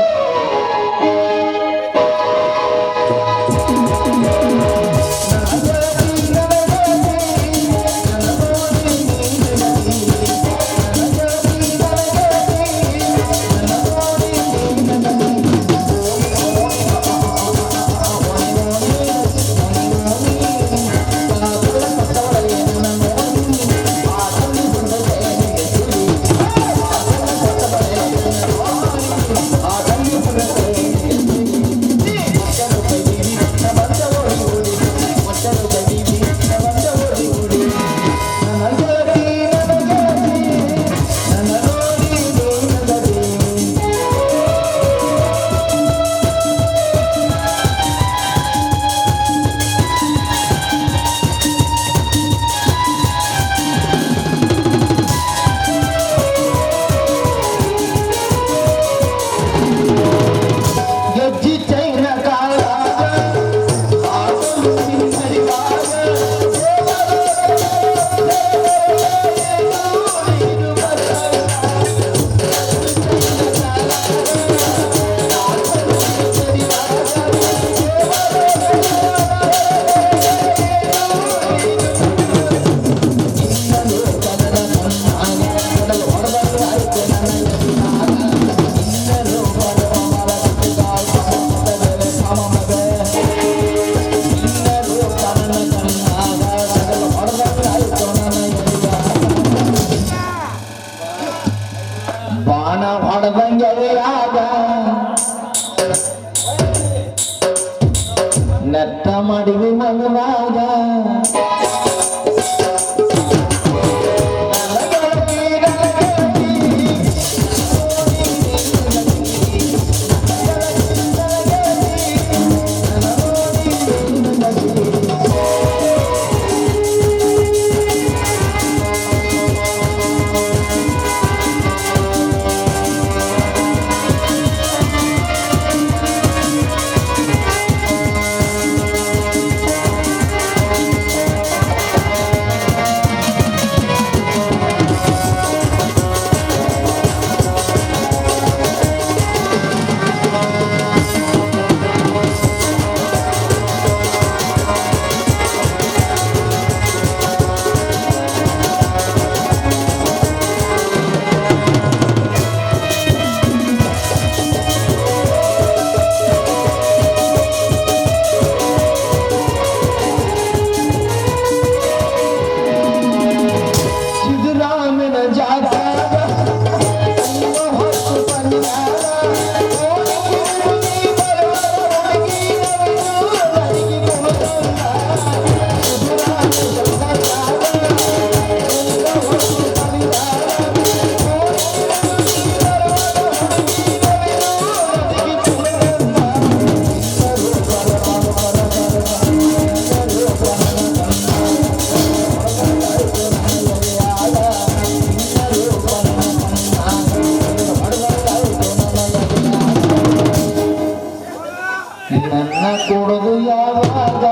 S1: ನನ್ನ ಕೊಡೋದು ಯಾವಾಗ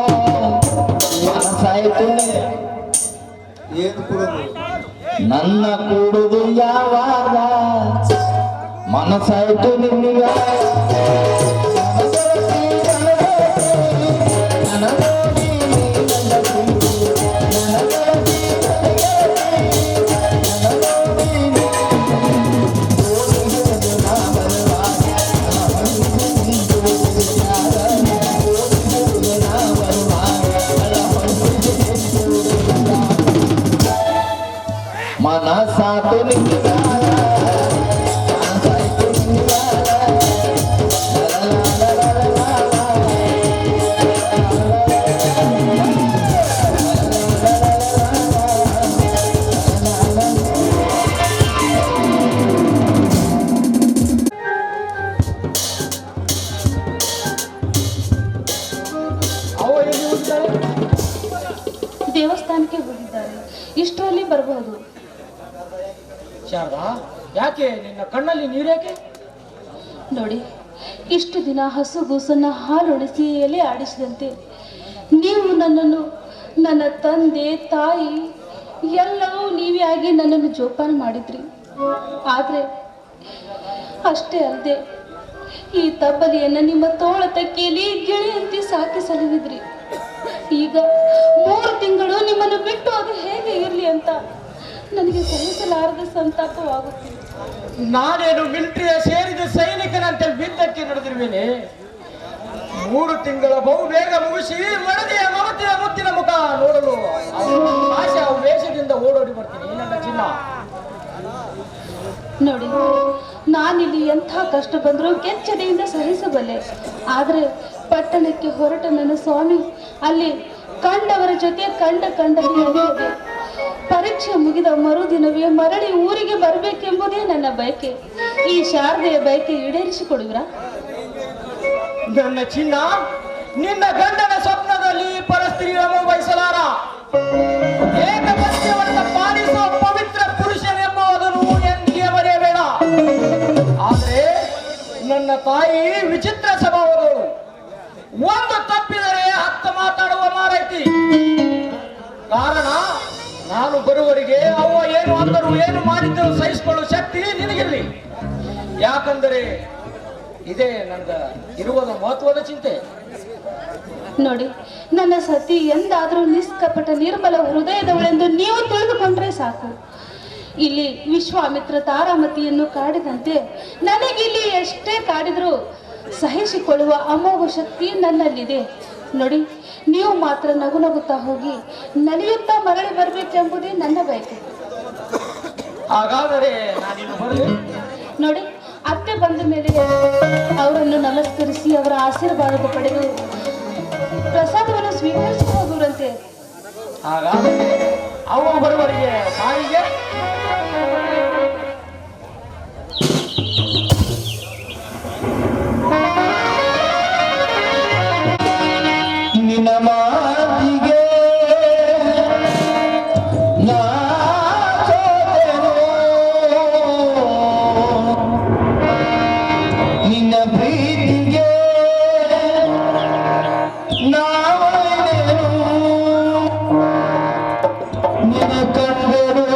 S1: ಮನಸ್ಸಾಯ್ತು
S4: ಏನು ಕೊಡೋದು
S1: ನನ್ನ ಕೊಡೋದು ಯಾವಾಗ ಮನಸ್ಸಾಯ್ತು ನಿನ್ನಿಗ ಮನಸಾತು ನಿನ್ನಿಗ
S3: ದೇವಸ್ಥಾನಕ್ಕೆ ಹೋಗಿದ್ದಾರೆ, ಇಷ್ಟರಲ್ಲಿ ಬರಬಹುದು.
S5: ಶಾರದಾ, ಯಾಕೆ ನಿನ್ನ ಕಣ್ಣಲ್ಲಿ ನೀರೇಕೆ?
S3: ನೋಡಿ, ಇಷ್ಟು ದಿನ ಹಸುಗೂಸನ್ನ ಹಾಲುಣಿಸಿ ಎಲೆ ಆಡಿಸಿದಂತೆ ನೀವು ನನ್ನನ್ನು, ನನ್ನ ತಂದೆ ತಾಯಿ ಎಲ್ಲವೂ ನೀವೇ ಆಗಿ ನನ್ನನ್ನು ಜೋಪಾನ ಮಾಡಿದ್ರಿ. ಆದರೆ ಅಷ್ಟೇ ಅಲ್ಲದೆ ಈ ತಬ್ಬಲಿಯನ್ನು ನಿಮ್ಮ ತೋಳ ತಕ್ಕಿಯಲ್ಲಿ ಗಿಳಿಯಂತೆ ಸಾಕಿ ಸಲಹಿದ್ರಿ. ಈಗ 3 ತಿಂಗಳು ನಿಮ್ಮನ್ನು ಬಿಟ್ಟು ಅದು ಹೇಗೆ ಇರಲಿ ಅಂತ ನನಗೆ ಸಹಿಸಲಾರದ ಸಂತಾಪವಾಗುತ್ತಿದೆ.
S5: ನಾನೇನು ಮಿಲಿಟರಿಯ ಸೇರಿದ ಸೈನಿಕನಂತೆ ಯುದ್ಧಕ್ಕೆ ನಡೆದಿರುವೇನೆ. 3 ತಿಂಗಳ ಬಹು ಬೇಗ ಮುಗಿಸಿ ವರದಿಯ ಮಮತೆಯ ಮುತ್ತಿನ ಮುಖ ನೋಡಲು ಆಶಾ ವೇಷದಿಂದ ಓಡೋಡಿ ಬರ್ತೀನಿ ನನ್ನ ಚಿನ್ನ.
S3: ನೋಡಿ, ನಾನಿಲ್ಲಿ ಎಂಥ ಕಷ್ಟ ಬಂದರೂ ಕೆಚ್ಚೆದೆಯಿಂದ ಸಹಿಸಬಲ್ಲೆ. ಆದರೆ ಪಟ್ಟಣಕ್ಕೆ ಹೊರಟ ನನ್ನ ಸ್ವಾಮಿ ಅಲ್ಲಿ ಕಂಡವರ ಜೊತೆ ಕಂಡಲ್ಲಿ ನಡೆಯದೆ ಪರೀಕ್ಷೆ ಮುಗಿದ ಮರುದಿನವೇ ಮರಳಿ ಊರಿಗೆ ಬರಬೇಕೆಂಬುದೇ ನನ್ನ ಬಯಕೆ. ಈ ಶಾರದೆಯ ಬಯಕೆ ಈಡೇರಿಸಿಕೊಡುವಿರಾ?
S5: ನನ್ನ ಚಿನ್ನ, ನಿನ್ನ ಗಂಡನ ಸ್ವಪ್ನದಲ್ಲಿ ಪರಸ್ತ್ರೀಯನ್ನು ಬಯಸಲಾರ ಏಕಪತ್ಯವನ್ನು ಪಾಲಿಸುವ ಪವಿತ್ರ ಪುರುಷನೆಂಬುದನ್ನು ಎಂದಿಗೆ ಮರೆಯಬೇಡ. ಆದರೆ ನನ್ನ ತಾಯಿ ವಿಚಿತ್ರ ಸ್ವಭಾವದವಳು. ಒಂದು ತಪ್ಪಿದರೆ 10 ಮಾತಾಡುವ ಮಾರೈತಿ. ಕಾರಣ, ನಾನು ಬರುವವರೆಗೆ ಅವ್ವ ಏನು ಅಂದರು ಏನು ಮಾಡಿದ್ದರು ಸಹಿಸಿಕೊಳ್ಳುವ ಶಕ್ತಿ ನಿನಗಿರಲಿ. ಯಾಕಂದರೆ ಇದೇ ನನಗ ಇರುವುದು ಮಹತ್ವದ ಚಿಂತೆ.
S3: ನೋಡಿ, ನನ್ನ ಸತಿ ಎಂದಾದರೂ ನಿಷ್ಕಪಟ ನಿರ್ಮಲ ಹೃದಯದವಳೆಂದು ನೀವು ತಿಳಿದುಕೊಂಡ್ರೆ ಸಾಕು. ಇಲ್ಲಿ ವಿಶ್ವಾಮಿತ್ರ ತಾರಾಮತಿಯನ್ನು ಕಾಡಿದಂತೆ ನನಗಿಲ್ಲಿ ಎಷ್ಟೇ ಕಾಡಿದರೂ ಸಹಿಸಿಕೊಳ್ಳುವ ಅಮೋಘ ಶಕ್ತಿ ನನ್ನಲ್ಲಿದೆ. ನೋಡಿ, ನೀವು ಮಾತ್ರ ನಗು ನಗುತ್ತಾ ಹೋಗಿ ನಲಿಯುತ್ತಾ ಮರಳಿ ಬರಬೇಕೆಂಬುದೇ ನನ್ನ ಬಯಕೆ.
S5: ಹಾಗಾದರೆ ನಾನಿನ್ನು ಬರಲಿ.
S3: ನೋಡಿ, ಅತ್ತೆ ಬಂದ ಮೇಲೆ ಅವರನ್ನು ನಮಸ್ಕರಿಸಿ ಅವರ ಆಶೀರ್ವಾದ ಪಡೆದು ಪ್ರಸಾದವನ್ನು ಸ್ವೀಕರಿಸಿ ಹೋಗುವಂತೆ.
S5: ಹಾಗಾದರೆ ಅವ್ವ ಬರುವವರೆಗೆ ತಾಯಿಗೆ
S1: ನಿನ್ನ ಮಾತಿಗೆ ನಾ ಸೋತೆನು, ನಿನ್ನ ಪ್ರೀತಿಗೆ ನಾ ಒಲಿದೆನು, ನಿನ್ನ ಕಂಡರು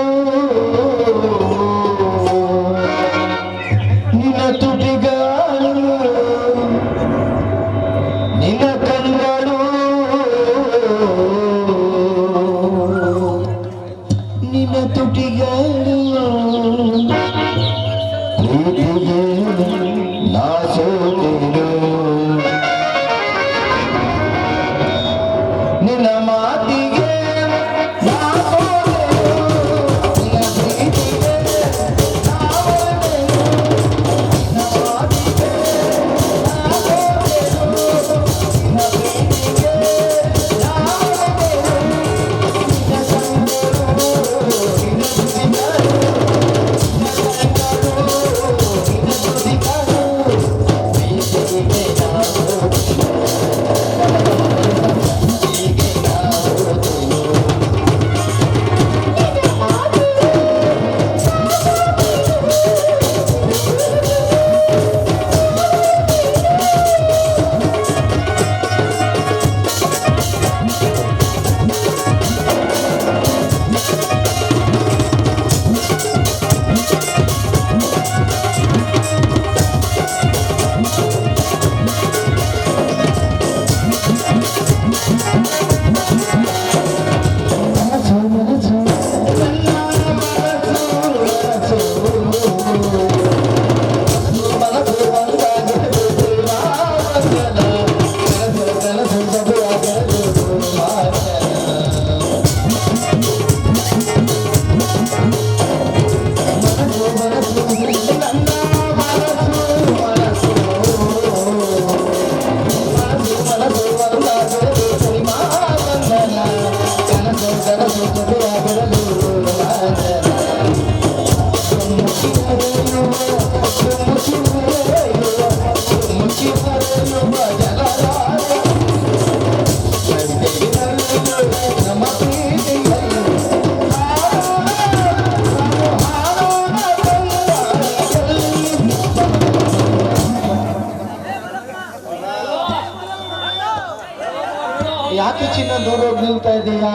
S1: ನಗುತ್ತಾ ಇದೀಯಾ?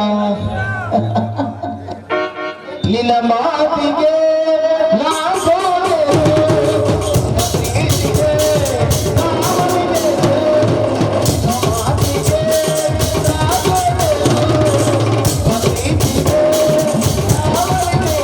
S1: ನಿನ್ನ ಮಾತಿಗೆ ನಾ ಸೋತೆ, ಪ್ರೀತಿಗೆ ನಾ ಮಣಿದೆ, ಮಾತಿಗೆ ನಾ ಸೋತೆ, ಪ್ರೀತಿಗೆ ನಾ ಮಣಿದೆ.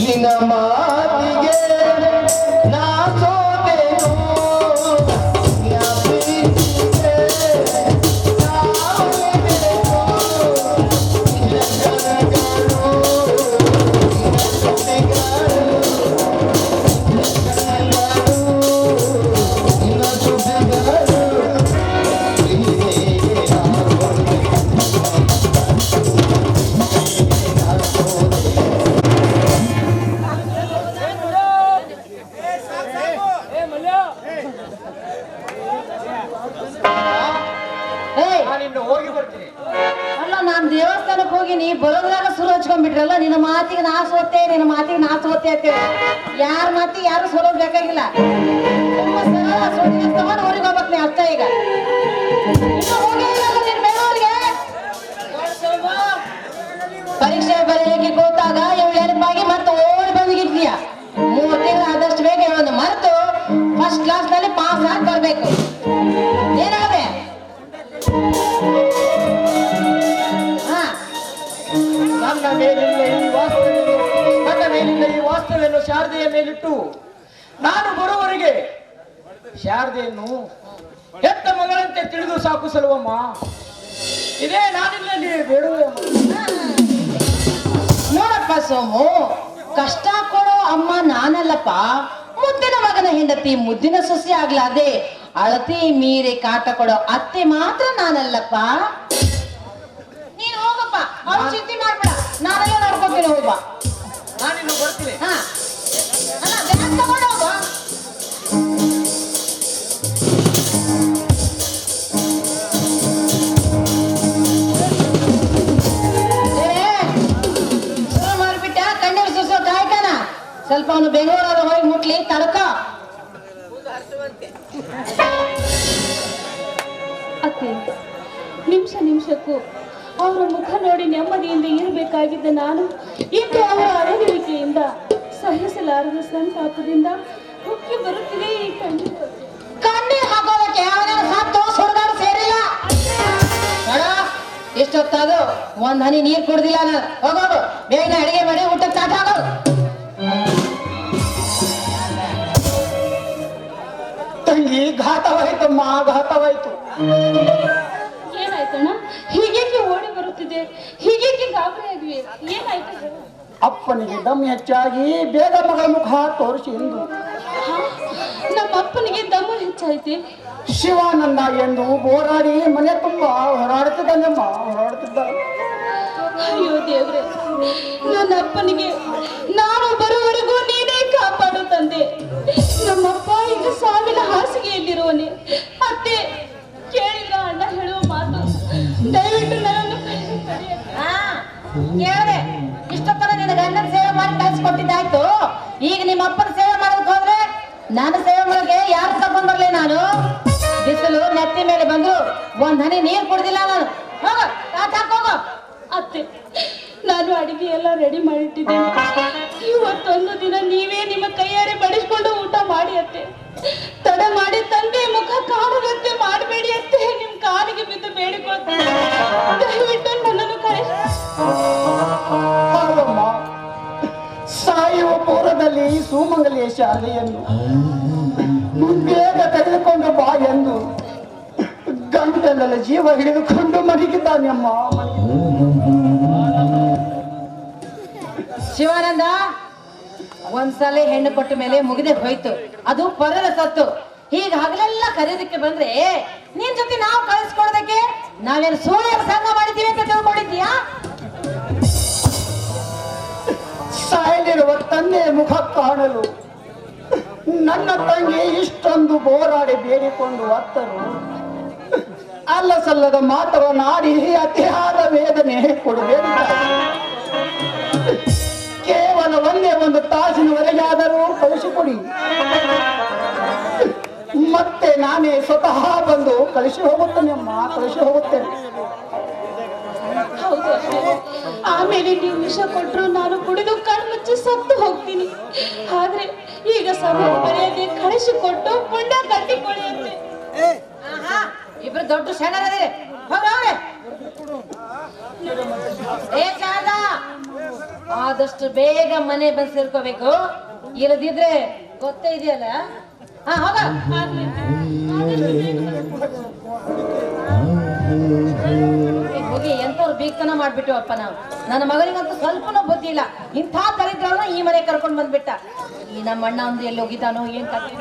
S1: ನಿನ್ನ ಮಾತಿಗೆ ನಾ ಸೋತೆನು, ನಿನ್ನ ಪ್ರೀತಿಗೆ ನಾ ಮಣಿದೆನು, ನಿನ್ನ ಕನಗಳು, ನಿನ್ನ ಸುದ್ದಿಗಳು, ನಿನ್ನ ಸುದ್ದಿಗಳು, ಪ್ರೀತಿಗೆ ನಾ
S2: ಏಯ್,
S5: ನಾನಿನ್ನು ಹೋಗಿ ಬರ್ತೀನಿ.
S2: ಅಲ್ಲ ನಾನ್ ದೇವಸ್ಥಾನಕ್ಕೆ ಹೋಗಿ ನೀ ಬರೋದ್ರಾಗ ಸುರು ಹಚ್ಕೊಂಡ್ಬಿಟ್ರಲ್ಲ, ನಿನ್ನ ಮಾತಿಗೆ ನಾ ಸೋತೆ, ನಿನ್ನ ಮಾತಿಗೆ ನಾ ಸೋತೆ ಅಂತೇಳಿ. ಯಾರ ಮಾತಿಗೆ ಯಾರು ಸೋಲೋದ್ ಬೇಕಾಗಿಲ್ಲ. ತುಂಬ ಸರಳ ಸೋಟಿಗೆ ತಗೊಂಡು ಊರಿಗೆ ಹೋಗ್ಬೇಕು ನೀ ಅಷ್ಟೇ. ಈಗ ಇನ್ನು ಹೋಗೇ ಇಲ್ಲಲ್ಲ ನಿನ್ ಬೆಂಗಳೂರಿಗೆ. ಪರೀಕ್ಷೆ ಬರೀಲಿಕ್ಕೆ ಕೂತಾಗ ಇವ್ ನೆನಪಾಗಿ ಮತ್ತೆ ಓಡಿ ಬಂದಿಗಿರ್ತೀಯ. 3 ತಿಂಗಳು ಆದಷ್ಟು ಬೇಗ ಇವಳನ್ನು ಮರೆತು ಫಸ್ಟ್ ಕ್ಲಾಸ್ ನಲ್ಲಿ ಪಾಸ್ ಆಗಿ ಬರ್ಬೇಕು. ಏನಾದ್ರೆ
S5: ನನ್ನ ಮೇಲಿನ ಈ ವಾಸ್ತವ್ಯನ್ನು ಶಾರದೆಯ ಮೇಲಿಟ್ಟು ನಾನು ಬರುವವರೆಗೆ ಶಾರದೆಯನ್ನು ಹೆತ್ತ ಮಗಳಂತೆ ತಿಳಿದು ಸಾಕು ಸಲುವಮ್ಮ. ಇದೇ ನಾನಿಲ್ಲಿ ಬೇಡುವೆ.
S2: ನೋಡಪ್ಪ ಸೋಮು, ಕಷ್ಟ ಕೊಡೋ ಅಮ್ಮ ನಾನಲ್ಲಪ್ಪ, ಮುದ್ದಿನ ಮಗನ ಹೆಂಡತಿ, ಮುದ್ದಿನ ಸೊಸೆ ಆಗ್ಲಾದೆ ಅಳತಿ ಮೀರಿ ಕಾಟ ಕೊಡೋ ಅತ್ತೆ ಮಾತ್ರ ನಾನಲ್ಲಪ್ಪ. ನೀನ್ ಹೋಗಪ್ಪ, ಅವ್ರು ಚಿಂತೆ ಮಾಡ್ಬೇಡ, ನಾನೆಲ್ಲ ನೋಡ್ಕೊತೀನಿ. ಹೋಗ್ಬಾ,
S5: ನಾನಿನ್ನು ಬರ್ತೀನಿ.
S2: ಹಾ ಅಲ್ಲ ಬ್ಯಾಗ್ ತಗೊಂಡು ಹೋಗ. ಶುರು ಮಾಡ್ಬಿಟ್ಟ ಕಣ್ಣೀರು ಸುರಿಸೋ ಕಾಯ್ತಾನ. ಸ್ವಲ್ಪ ಅವನು ಬೆಂಗಳೂರಾಗ ಹೋಗಿ ಮುಟ್ಲಿ ತಡ್ಕ.
S3: ಅತ್ತೆ, ನಿಮಿಷಕ್ಕೂ ಅವರ ಮುಖ ನೋಡಿ ನೆಮ್ಮದಿಯಿಂದ ಇರಬೇಕಾಗಿದ್ದ ನಾನು ಇಂದು ಅವರ ಅರಗುವಿಕೆಯಿಂದ ಸಹಿಸಲಾರದ ಸಂತಾಪದಿಂದ ಉಕ್ಕಿ ಬರುತ್ತಿದೆ ಈ ಕಣ್ಣೀರು.
S2: ಕಣ್ಣೀರ್ ಹಾಕೋದಕ್ಕೆ ಅವನ ಸತ್ತು ಸುಡುಗಾಡು ಸೇರಿಲ್ಲ. ಇಷ್ಟೊತ್ತಾದ್ರು ಒಂದ್ ಹನಿ ನೀರ್ ಕುಡ್ದಿಲ್ಲ ನಾನು. ಹೋಗೋದು ಬೇಗನೆ ಅಡಿಗೆ ಮಾಡಿ ಊಟಕ್ಕೆ ಚಾಟ ಹಾಕೋದು.
S5: ತಂಗಿ, ಘಾತವಾಯ್ತಮ್ಮ, ಘಾತವಾಯ್ತು.
S3: ಏನಾಯ್ತಣ್ಣ? ಹೀಗೇಕೆ ಓಡಿ ಬರುತ್ತಿದೆ? ಹೀಗೇಕೆ ಗಾಬರಿಯಾಗಿವೆ? ಏನಾಯ್ತು ಹೇಳು?
S5: ಅಪ್ಪನಿಗೆ ದಮ್ ಹೆಚ್ಚಾಗಿ ಬೇಗ ಮಗಳ ಮುಖ ತೋರಿಸಿ ಎಂದು
S3: ಹಾ? ನಮ್ಮ ಅಪ್ಪನಿಗೆ ದಮ್ಮು ಹೆಚ್ಚಾಯ್ತೆ.
S5: ಶಿವಾನಂದ ಎಂದು ಬೋರಾಡಿ ಮನೆ ತುಂಬ ಹೊರಾಡುತ್ತಿದ್ದಾನೆಮ್ಮ, ಹೊರಾಡುತ್ತಿದ್ದ.
S3: ಅಯ್ಯೋ ದೇವ್ರೆ, ನನ್ನ ಅಪ್ಪನಿಗೆ ನಾನು ಬರುವ
S2: ಕೊಟ್ಟಿದ್ದಾಯ್ತು. ಈಗ ನಿಮ್ಮ ಅಪ್ಪನ ಸೇವೆ ಮಾಡೋದಕ್ಕೆ ಹೋದ್ರೆ ನಾನು ಸೇವೆ ಮಾಡೋಕೆ ಯಾರು ತಗೊಂಡ್ ಬರ್ಲಿ? ನಾನು ಬಿಸಿಲು ನೆತ್ತಿ ಮೇಲೆ ಬಂದ್ರು ಒಂದ್ ಹನಿ ನೀರ್ ಕುಡ್ದಿಲ್ಲ ನಾನು. ಹೋಗೋ ಹೋಗೋ.
S3: ಅತ್ತೆ, ನಾನು ಅಡಿಗೆ ಎಲ್ಲ ರೆಡಿ ಮಾಡಿಟ್ಟಿದ್ದೇನೆ. ಇವತ್ತೊಂದು ದಿನ ನೀವೇ ನಿಮ್ಮ ಕೈಯಾರೆ ಬಡಿಸ್ಕೊಂಡು ಊಟ ಮಾಡಿ ಅತ್ತೆ. ತಡ ಮಾಡಿ ತಂದೆ ಮುಖ ಕಾಣದಂತೆ ಮಾಡಬೇಡಿ ಅತ್ತೆ. ನಿಮ್ ಕಾಲಿಗೆ ಬಿದ್ದು ಬೇಡಿಕೊಳ್ತೀನಿ, ದಯವಿಟ್ಟು ನನ್ನನ್ನು ಕಳಿಸಿ.
S5: ಹಾಗಮ್ಮ, ಸಾಯುವ ಪೂರ್ವದಲ್ಲಿ ಸುಮಂಗಲಿಯ ಶಾಲೆಯನ್ನು ಬೇಗ ತೆಗೆದುಕೊಂಡು ಬಾ ಎಂದು ಗಂಟಲಲ್ಲಿ ಜೀವ ಹಿಡಿದುಕೊಂಡು ಮಲಗಿದ್ದಾನೆ ಅಮ್ಮ.
S2: ಶಿವಾನಂದ, ಒಂದ್ಸಲ ಹೆಣ್ಣು ಕೊಟ್ಟ ಮೇಲೆ ಮುಗಿದೇ ಹೋಯ್ತು, ಅದು ಪರರ ಸತ್ತು. ಹೀಗ ಹಗಲೆಲ್ಲ ಕರೆಯೋದಕ್ಕೆ ಬಂದ್ರೆ ನಿನ್ ಜೊತೆ ನಾವು ಕಳಿಸ್ಕೊಡೋದಕ್ಕೆ ನಾವೇನು ಸೂರ್ಯರ ಸಂಘ ಮಾಡಿದ್ದೀವಿ ಅಂತ ತಿಳ್ಕೊಂಡಿದ್ದೀಯಾ?
S5: ಸಾಯಲಿರುವ ತಂದೆಯ ಮುಖ ಕಾಣಲು ನನ್ನ ತಂಗಿ ಇಷ್ಟೊಂದು ಬೋರಾಡಿ ಬೇಡಿಕೊಂಡು ಅತ್ತರು ಅಲ್ಲ ಸಲ್ಲದ ಮಾತವನ್ನಾಡಿ ಅತಿಯಾದ ವೇದನೆ ಕೊಡಬೇಕು. ಕೇವಲ ಒಂದೇ ಒಂದು ತಾಸಿನವರೆಗೆ ಆದರೂ ಕಳಿಸಿಕೊಡಿ, ಮತ್ತೆ ನಾನೇ ಸ್ವತಃ ಬಂದು ಕಳಿಸಿ ಹೋಗುತ್ತೇನೆ ಅಮ್ಮ, ಕಳಿಸಿ ಹೋಗುತ್ತೇನೆ.
S3: ಹೌದು ಅತ್ತೆ. ಆಮೇಲೆ ನೀವು ವಿಷ ಕೊಟ್ಟರು ನಾನು ಕುಡಿದು ಕಣ್ಮುಚ್ಚಿ ಸತ್ತು ಹೋಗ್ತೀನಿ. ಆದ್ರೆ ಈಗ ಸಮಯ ಮರ್ಯಾದೆ ಕಳಿಸಿಕೊಟ್ಟು ಪುಣ್ಯ ಕಟ್ಟಿಕೊಳ್ಳಿ ಅತ್ತೆ.
S2: ಇಬ್ರು ದೊಡ್ಡ ಶರಣರದಿರಿ. ಆದಷ್ಟು ಬೇಗ ಮನೆ ಬಂದು ಸೇರ್ಕೋಬೇಕು, ಇಲ್ಲದಿದ್ರೆ ಗೊತ್ತೇ ಇದೆಯಲ್ಲ. ಹೋಗ. ಹೋಗಿ ಎಂತವ್ರು ಬೀಗ್ತನ ಮಾಡ್ಬಿಟ್ಟು ಅಪ್ಪ ನಾವು. ನನ್ನ ಮಗನಿಗಂತೂ ಸ್ವಲ್ಪನೂ ಬುದ್ಧಿ ಇಲ್ಲ. ಇಂಥ ದರಿದ್ರನ್ನ ಈ ಮನೆ ಕರ್ಕೊಂಡ್ ಬಂದ್ಬಿಟ್ಟ. ಈ ನಮ್ಮ ಅಣ್ಣ ಒಂದು ಎಲ್ಲಿ ಹೋಗಿದ್ದಾನೋ ಏನ್ ಕಥೆ.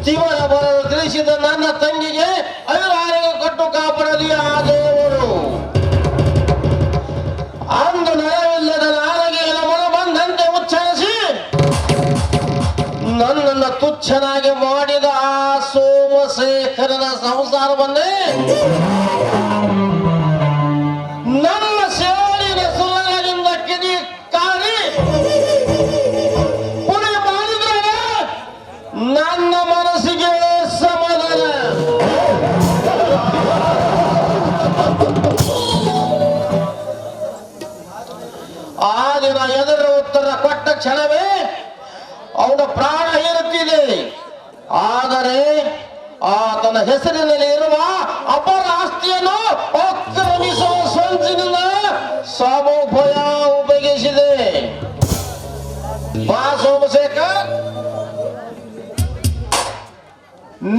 S1: ಜೀವನ ಬರಲು ತಿಳಿಸಿದ ನನ್ನ ತಂಗಿಗೆ ಅವಿರಾರಿಗೆ ಕೊಟ್ಟು ಕಾಪಾಡಲಿ ಆ ದೇವರು. ಅಂದು ನರವಿಲ್ಲದ ನಾಲಿಗೆಯ ಮೊರ ಬಂದಂತೆ ಉಚ್ಚರಿಸಿ ನನ್ನನ್ನು ತುಚ್ಛನಾಗಿ ಮಾಡಿದ ಆ ಸೋಮಶೇಖರನ ಸಂಸಾರವನ್ನೇ ನನ್ನ ಸೇವಳಿನ ಸುಳ್ಳದಿಂದ ಕಿಡಿ ಕಾಡಿ ಪುಡಿ ಮಾಡಿದ್ರೆ ನನ್ನ ಮನಸ್ಸಿಗೆ ಸಮಾಧಾನ. ಆ ದಿನ ಎದುರ ಉತ್ತರ ಕೊಟ್ಟ ಕ್ಷಣವೇ ಅವನ ಪ್ರಾಣ ಏರುತ್ತಿದೆ. ಆದರೆ ಆತನ ಹೆಸರಿನಲ್ಲಿ ಇರುವ ಅಪರ ಆಸ್ತಿಯನ್ನು ಆಕ್ರಮಿಸುವ ಸಂಚಿನಿಂದ ಸಮೋಭಯ ಉಪಯೋಗಿಸಿದೆ. ಬಾ ಸೋಮಶೇಖರ್,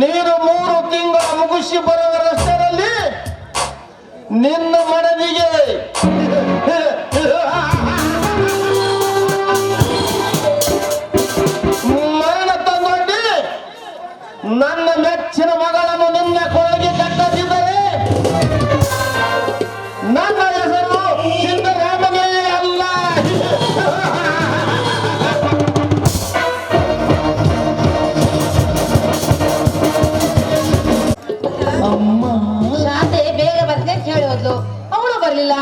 S1: ನೀನು 3 ತಿಂಗಳ ಮುಗಿಸಿ ಬರುವಷ್ಟರಲ್ಲಿ ನಿನ್ನ ಮಡದಿಗೆ ಮರಣ ತಂದೊಡ್ಡಿ ನನ್ನ ಮೆಚ್ಚಿನ ಮಗಳನ್ನು ನಿನ್ನ ಕೊಳಗೆ ಕಟ್ಟದಿದ್ದರೆ ನನ್ನ ಹೆಸರು ಸಿದ್ದರಾಮನೇ ಅಲ್ಲ.
S2: ಶಾಂತೆ ಬೇಗ ಬರ್ತೀನಿ ಅಂತ ಹೇಳಿ ಹೋದ್ಲು. ಅವಳು ಬರ್ಲಿಲ್ಲ.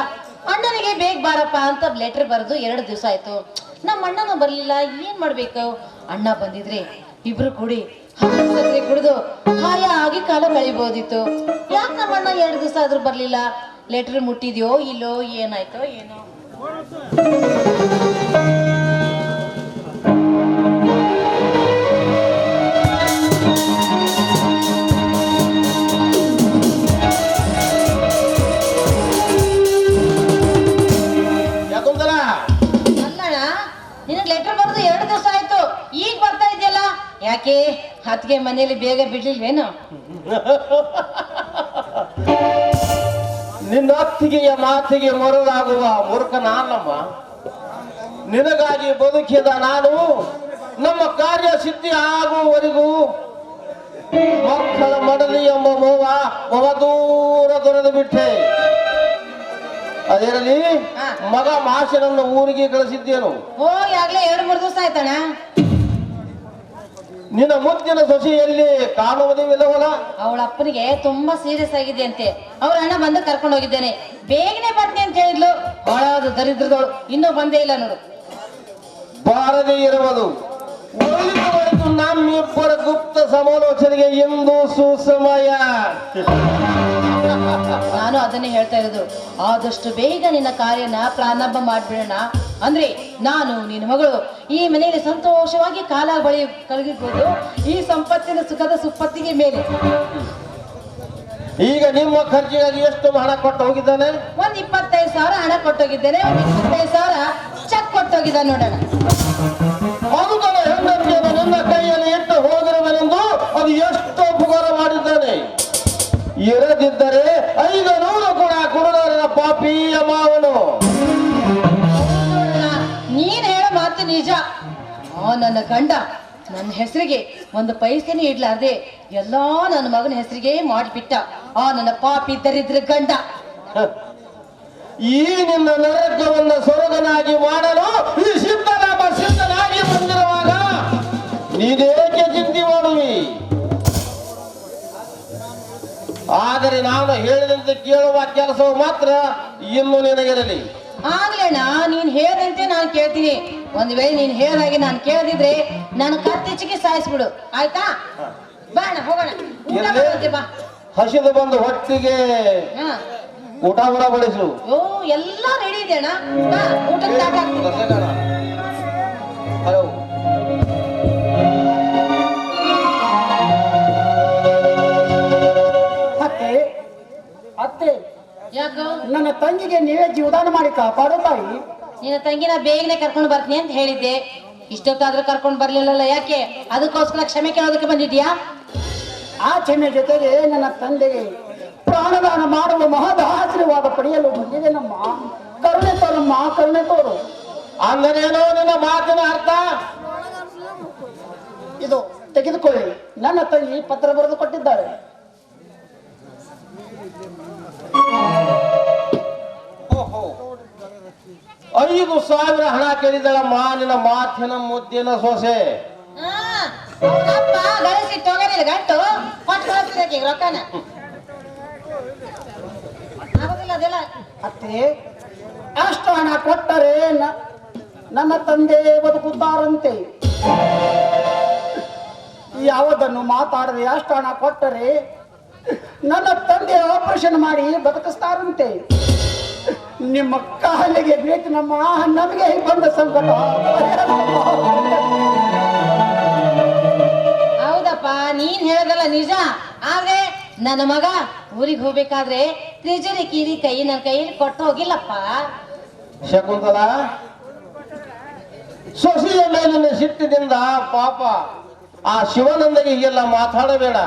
S2: ಅಣ್ಣನಿಗೆ ಬೇಗ ಬಾರಪ್ಪ ಅಂತ ಲೆಟರ್ ಬರೆದು 2 ದಿವಸ ಆಯ್ತು. ನಮ್ಮ ಅಣ್ಣನೂ ಬರ್ಲಿಲ್ಲ. ಏನ್ ಮಾಡ್ಬೇಕು? ಅಣ್ಣ ಬಂದಿದ್ರೆ ಇಬ್ರು ಕೂಡಿ ಸಕ್ಕರೆ ಕುಡಿದು ಹಾಯಾಗಿ ಕಾಲ ಕಳಿಬಹುದಿತ್ತು. ಯಾಕೆ ನಮ್ಮ ಅಣ್ಣ 2 ದಿವಸ ಆದ್ರೂ ಬರ್ಲಿಲ್ಲ? ಲೆಟರ್ ಮುಟ್ಟಿದ್ಯೋ ಇಲ್ಲೋ, ಏನಾಯ್ತೋ ಏನೋ. ಯಾಕೆ ಅತ್ತಿಗೆ ಮನೆಯಲ್ಲಿ ಬೇಗ ಬಿಡ್ಲಿಲ್ವೇನು?
S1: ನಿನ್ನ ಅತ್ತಿಗೆಯ ಮಾತಿಗೆ ಮರುಳಾಗುವ ಮೂರ್ಖ ನಾನಮ್ಮ. ನಿನಗಾಗಿ ಬದುಕಿದ ನಾನು ನಮ್ಮ ಕಾರ್ಯ ಸಿದ್ಧಿ ಆಗುವವರೆಗೂ ಮಕ್ಕಳ ಮಡಲಿ ಎಂಬ ದೂರ ದೊರೆದು ಬಿಟ್ಟೆ. ಅದಿರಲಿ, ಮಗ ಮಾಷನನ್ನು ಊರಿಗೆ ಕಳಿಸಿದ್ದೇನು.
S2: ಹೋಗಿ ಆಗ್ಲೇ 2-3 ದಿವಸ ಆಯ್ತಣ್ಣ.
S1: ನಿನ್ನ ಮುದ್ದಿನ ಸೊಸೆಯಲ್ಲಿ ಕಾಣುವುದಿಲ್ಲವಲ್ಲ?
S2: ಅವಳ ಅಪ್ಪನಿಗೆ ತುಂಬಾ ಸೀರಿಯಸ್ ಆಗಿದೆ ಅಂತೆ. ಅವ್ರ ಅಣ್ಣ ಬಂದು ಕರ್ಕೊಂಡು ಹೋಗಿದ್ದೇನೆ, ಬೇಗನೆ ಬರ್ತೀನಿ ಅಂತ ಹೇಳಿದ್ಲು. ಅವಳದು ದರಿದ್ರದವಳು, ಇನ್ನೂ ಬಂದೇ ಇಲ್ಲ ನೋಡು.
S1: ಬಾರದೇ ಇರುವುದು ಒಳಿತು ನಮ್ಮಿಬ್ಬರ ಗುಪ್ತ ಸಮಾಲೋಚನೆಗೆ ಇಂದು ಸುಸಮಯ.
S2: ನಾನು ಅದನ್ನೇ ಹೇಳ್ತಾ ಇರೋದು, ಆದಷ್ಟು ಬೇಗ ನಿನ್ನ ಕಾರ್ಯನ ಪ್ರಾರಂಭ ಮಾಡ್ಬಿಡೋಣ. ಅಂದ್ರೆ ನಾನು ನಿನ್ನ ಮಗಳು ಈ ಮನೆಯಲ್ಲಿ ಸಂತೋಷವಾಗಿ ಕಾಲ ಬಳಿ ಕಳೆದಿರ್ಬೋದು. ಈ ಸಂಪತ್ತಿನ ಸುಖದ ಸುಪ್ಪತ್ತಿಗೆ ಮೇಲೆ
S1: ಈಗ ನಿಮ್ಮ ಖರ್ಚಿಗಾಗಿ ಎಷ್ಟು ಹಣ ಕೊಟ್ಟು ಹೋಗಿದ್ದಾನೆ?
S2: ಒಂದ್ 25,000 ಹಣ ಕೊಟ್ಟೋಗಿದ್ದೇನೆ, ಒಂದ್ 25,000 ಚೆಕ್ ಕೊಟ್ಟೋಗಿದ್ದಾನೆ ನೋಡೋಣ.
S1: ಅನುಕೂಲ ಹೆಣ್ಣನ್ನು ನಿನ್ನ ಕೈಯಲ್ಲಿ ಇಟ್ಟು ಹೋಗಿರುವನೆಂದು ಅದು ಎಷ್ಟು ಉಪಕಾರ ಮಾಡಿದ್ದಾನೆ. ಇರದಿದ್ದರೆ 500 ಕೂಡ ಕುರುಡರ ಪಾಪಿ ಅಮ್ಮವನು.
S2: ನೀನ್ ಹೇಳೋ ಮಾತು ನಿಜ. ನನ್ನ ಗಂಡ ನನ್ನ ಹೆಸರಿಗೆ ಒಂದು ಪೈಸೆನೇ ಇಡ್ಲಾರ್ದೆ ಎಲ್ಲಾ ನನ್ನ ಮಗನ ಹೆಸರಿಗೆ ಮಾಡಿಬಿಟ್ಟ. ನನ್ನ ಪಾಪಿ ದರಿದ್ರ ಗಂಡ.
S1: ಈ ನಿನ್ನ ನರಕವನ್ನ ಸ್ವರ್ಗನಾಗಿ ಮಾಡಲು ಈ ಸಿದ್ಧರಾಮ ಸಿದ್ಧನಾಗಿ ಬಂದಿರುವಾಗ ನೀನೇಕೆ ಚಿಂತೆ ಮಾಡುವಿ? ಆದರೆ ನಾನು ಹೇಳಿದಂತೆ ಕೇಳುವ ಕೆಲಸವು ಮಾತ್ರ ಇನ್ನು ನಿನಗಿರಲಿ.
S2: ಆಗ್ಲೇಣ್ಣ, ನೀನ್ ಹೇಳ್ದಂತೆ ನಾನು ಕೇಳ್ತೀನಿ. ಒಂದ್ ವೇಳೆ ನೀನ್ ಹೇಳ್ದಾಗೆ ನಾನು ಕೇಳದಿದ್ರೆ ನಾನು ಕತ್ತಿಚ್ಚಿಗೆ ಸಾಯಿಸ್ಬಿಡು, ಆಯ್ತಾ? ಬಾಣ ಹೋಗೋಣ, ಊಟ ಮಾಡೋಕೆ ಬಾ.
S1: ಹಸಿದು ಬಂದು ಹೊಟ್ಟಿಗೆ
S2: ಹಾ,
S1: ಊಟ ಬಡಿಸು.
S2: ಓ ಎಲ್ಲ ರೆಡಿ ಇದೆ ಅಣ್ಣ, ಬಾ ಊಟಕ್ಕೆ ಹಾಕ್ತೀನಿ.
S1: ಹಲೋ,
S5: ಅತ್ತೆ ಅತ್ತೆ,
S2: ಯಾಕೋ
S5: ನನ್ನ ತಂಗಿಗೆ ನೀವೇ ಜೀವದಾನ ಮಾಡಿ ಕಾಪಾಡೋ ತಾಯಿ.
S2: ನಿನ್ನ ತಂಗಿನ ಬೇಗನೆ ಕರ್ಕೊಂಡು ಬರ್ತೀನಿ ಅಂತ ಹೇಳಿದ್ದೆ, ಇಷ್ಟೊತ್ತಾದ್ರೂ ಕರ್ಕೊಂಡು ಬರ್ಲಿಲ್ಲಲ್ಲ, ಯಾಕೆ? ಅದಕ್ಕೋಸ್ಕರ ಕ್ಷಮೆ ಕೇಳೋದಕ್ಕೆ ಬಂದಿದ್ಯಾ?
S5: ಆ ಕ್ಷಮೆ ಜೊತೆಗೆ ನನ್ನ ತಂದೆಗೆ ಪ್ರಾಣದಾನ ಮಾಡುವ ಮಹದ ಆಶೀರ್ವಾದ ಪಡೆಯಲು ಬಂದಿದೆ. ನಮ್ಮ ಕರುಣೆ ತೋರಮ್ಮ, ಕರುಣೆ ತೋರು.
S1: ಅಂದರೇನೋ ನಿನ್ನ ಮಾತಿನ ಅರ್ಥ?
S5: ಇದು ತೆಗೆದುಕೊಳ್ಳಿ, ನನ್ನ ತಂಗಿ ಪತ್ರ ಬರೆದು ಕೊಟ್ಟಿದ್ದಾಳೆ.
S1: 5,000 ಹಣ ಕೇಳಿದಳಮ್ಮ ನಿನ್ನ ಮಾತಿನ ಮುದ್ದಿನ ಸೊಸೆ.
S2: ಅಪ್ಪ ಗಳಿಸಿಟ್ಟು ಹೋಗೋದಿಲ್ಲ, ಗಂಟು ಕೊಟ್ಟು ಕಳಿಸ್ತಿದ್ದಕ್ಕೆ ರೊಕ್ಕನ ಆಗೋದಿಲ್ಲ ಅದೆಲ್ಲ.
S5: ಅತ್ತೆ, ಅಷ್ಟು ಹಣ ಕೊಟ್ಟರೆ ನನ್ನ ತಂದೆ ಬದುಕುತ್ತಾರಂತೆ. ಯಾವುದನ್ನು ಮಾತಾಡದೆ ಅಷ್ಟು ಹಣ ಕೊಟ್ಟರೆ ನನ್ನ ತಂದೆ ಆಪರೇಷನ್ ಮಾಡಿ ಬದುಕಿಸ್ತಾರಂತೆ. ನಿಮ್ಮ ಕಾಲಿಗೆ ಬೇಕು ನಮ್ಮ, ನಮಗೆ ಬಂದ ಸಂಕಟ.
S2: ಹೌದಪ್ಪ, ನೀನ್ ಹೇಳೋದಲ್ಲ ನಿಜ. ಆದ್ರೆ ನನ್ನ ಮಗ ಊರಿಗೆ ಹೋಗ್ಬೇಕಾದ್ರೆ ತಿಜೋರಿ ಕೀರಿ ನನ್ನ ಕೈಯಲ್ಲಿ ಕೊಟ್ಟು ಹೋಗಿಲ್ಲಪ್ಪ.
S1: ಶಕುಂತಲ, ಸೊಸೆಯ ಮೇಲಿನ ಸಿಟ್ಟಿನಿಂದ ಪಾಪ ಆ ಶಿವಾನಂದಗೆ ಹೀಗೆಲ್ಲ ಮಾತಾಡಬೇಡ.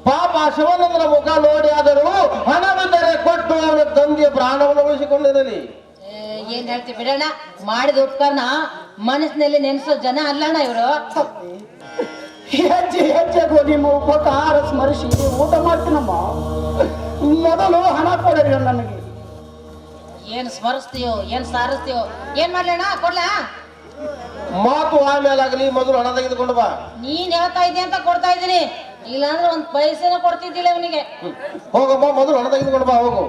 S1: ಪಾಪ ಶಿವಾನಂದನ ಮುಖ ನೋಡಿ ಆದರೂ ಹಣವಿದ್ದರೆ ಕೊಟ್ಟು ಅವನ ತಂದೆಯ ಪ್ರಾಣವನ್ನು ಉಳಿಸಿಕೊಂಡಿರಲಿ.
S2: ಏನ್ ಹೇಳ್ತೀವಿ ಬಿಡೋಣ, ಮಾಡಿದ ಉಪಕಾರನ ಮನಸ್ಸಿನಲ್ಲಿ ನೆನೆಸೋ ಜನ ಅಲ್ಲಣ್ಣ ಇವರು.
S5: ಹೆಜ್ಜೆ ಹೆಜ್ಜೆಗೂ ನಿಮ್ಮ ಉಪಕಾರ ಸ್ಮರಿಸಿ ಊಟ ಮಾಡ್ತೀನಮ್ಮ. ಮೊದಲು ಹಣ ಕೊಡರಿ ನನಗೆ.
S2: ಏನ್ ಸ್ಮರಿಸ್ತೀಯೋ, ಏನ್ ಸಾರಿಸ್ತೀಯೋ, ಏನ್ ಮಾಡ್ಲಣ್ಣ? ಕೊಡ್ಲಾ?
S1: ಮಾತು ಆಮೇಲಾಗಲಿ, ಮೊದಲು ಹಣ ತೆಗೆದುಕೊಂಡು ಬಾ.
S2: ನೀನ್ ಹೇಳ್ತಾ ಇದ್ದೆ ಅಂತ ಕೊಡ್ತಾ ಇದ್ದೀನಿ, ಇಲ್ಲಾಂದ್ರೆ ಒಂದ್ ಪೈಸೆನ ಕೊಡ್ತಿದ್ದಿಲ್ಲ ಅವನಿಗೆ.
S1: ಹೋಗಮ್ಮ, ಮೊದಲು ಹಣ ತೆಗೆದುಕೊಂಡು ಬಾ, ಹೋಗು.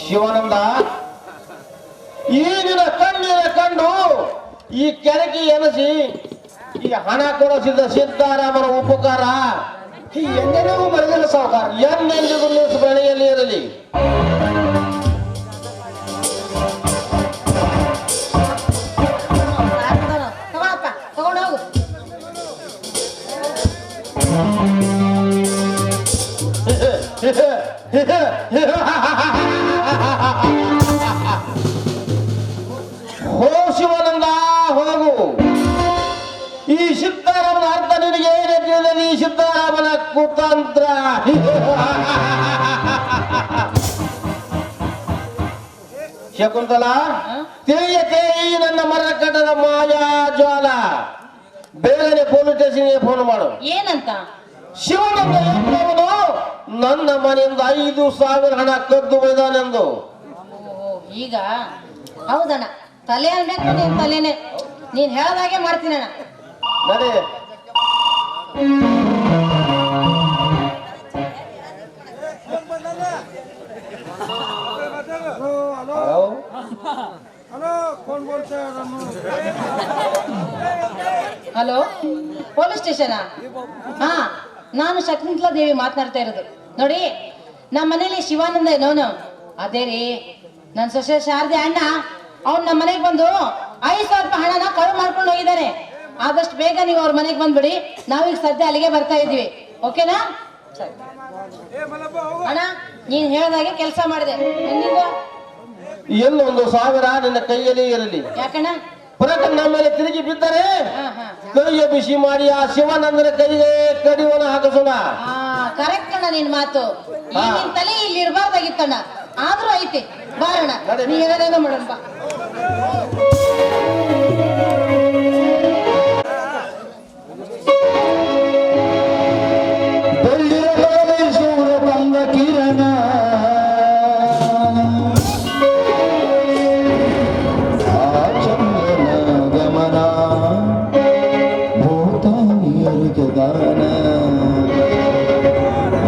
S1: ಶಿವಾನಂದ, ಈ ದಿನ ಕಣ್ಣೀರ ಕಂಡು ಈ ಕೆರಕಿ ಎನಸಿ ಈ ಹಣ ಕೊಡಿಸಿದ ಸಿದ್ದಾರಾಮನ ಉಪಕಾರ
S5: ಎಂದೆನೂ ಮರೆಯಲ್ಲ ಸಾವುಕಾರ.
S1: ಎಂದೆಂದಿಗೂ ಸ್ಮರಣೆಯಲ್ಲಿ ಇರಲಿ.
S2: ತಗೊಳಪ್ಪ, ತಗೊಂಡು ಹೋಗು.
S1: ಹೋ ಶಿವಾನಂದ, ಹೋಗು. ಸಿದ್ದರಾಮನ ಕುತಂತ್ರ. ಶಕುಂತಲ, ತಿಳಿಯತೆ ಈ ನನ್ನ ಮರಕಟ್ಟದ ಮಾಯಾ ಜ್ವಾಲ. ಬೇಗನೆ ಪೊಲೀಸ್ ಸ್ಟೇಷನ್ಗೆ ಫೋನ್ ಮಾಡು.
S2: ಏನಂತ?
S1: ಶಿವನಂದ ಎಂಬುವನು ನನ್ನ ಮನೆಯಿಂದ 5,000 ಹಣ ಕದ್ದು ಒಯ್ದಾನೆಂದು.
S2: ಈಗ ಹೌದಣ್ಣ, ತಲೆ ಅನ್ಬೇಕು ನೀನ್ ತಲೆನೆ. ನೀನ್ ಹೇಳ್ದಾಗೆ ಮಾಡ್ತೀನಣ್ಣ.
S1: ನಡೆ.
S2: ಹಲೋ, ಪೊಲೀಸ್ ಸ್ಟೇಷನಾ? ಹಾ, ನಾನು ಶಕುಂತಲಾ ದೇವಿ ಮಾತನಾಡ್ತಾ ಇರೋದು. ನೋಡಿ, ನಮ್ಮ ಮನೇಲಿ ಶಿವಾನಂದ ಏನೋನು ಅದೇ ರೀ, ನನ್ನ ಸೊಸೆ ಶಾರದೆ ಅಣ್ಣ ಅವ್ನು ನಮ್ಮ ಮನೆಗೆ ಬಂದು 5,000 ರೂಪಾಯಿ ಹಣನ ಕಳು ಮಾಡ್ಕೊಂಡು ಹೋಗಿದ್ದಾನೆ. ಆದಷ್ಟು ಬೇಗ ನೀವು ಅವ್ರ ಮನೆಗೆ ಬಂದ್ಬಿಡಿ. ನಾವೀಗ ಸದ್ಯ ಅಲ್ಲಿಗೆ ಬರ್ತಾ ಇದ್ದೀವಿ. ಓಕೆನಾ? ಸರಿ ಅಣ್ಣ, ನೀನ್ ಹೇಳ್ದಾಗೆ ಕೆಲಸ ಮಾಡಿದೆ.
S1: ಎಲ್ಲೊಂದು 1,000 ನಿನ್ನ ಕೈಯಲ್ಲಿ ಇರಲಿ.
S2: ಯಾಕಣ್ಣ?
S1: ಪ್ರಕರಣ ಮೇಲೆ ತಿರುಗಿ ಬಿದ್ದರೆ
S2: ಹಾ ಹಾ
S1: ಕೈಯ ಬಿಸಿ ಮಾಡಿ ಆ ಶಿವಾನಂದನ ಕೈಗೆ ಕಡಿವನ ಹಾಕಿಸೋಣ.
S2: ಕರೆಕ್ಟ್ ಅಣ್ಣ ನಿನ್ ಮಾತು. ಈಗಿನ ತಲೆ ಇಲ್ಲಿ ಇರಬಾರ್ದಾಗಿತ್ತಣ್ಣ, ಆದ್ರೂ ಐತಿ. ಬಾರಣ್ಣ, ನೀ ಹೇಳೋದೇನೋ ಮಾಡೋಣ ಬಾ.
S4: ಕಿರಣ ಗಮನ ಭೂತಾನಿಯರಿಗೆ ಗಾನ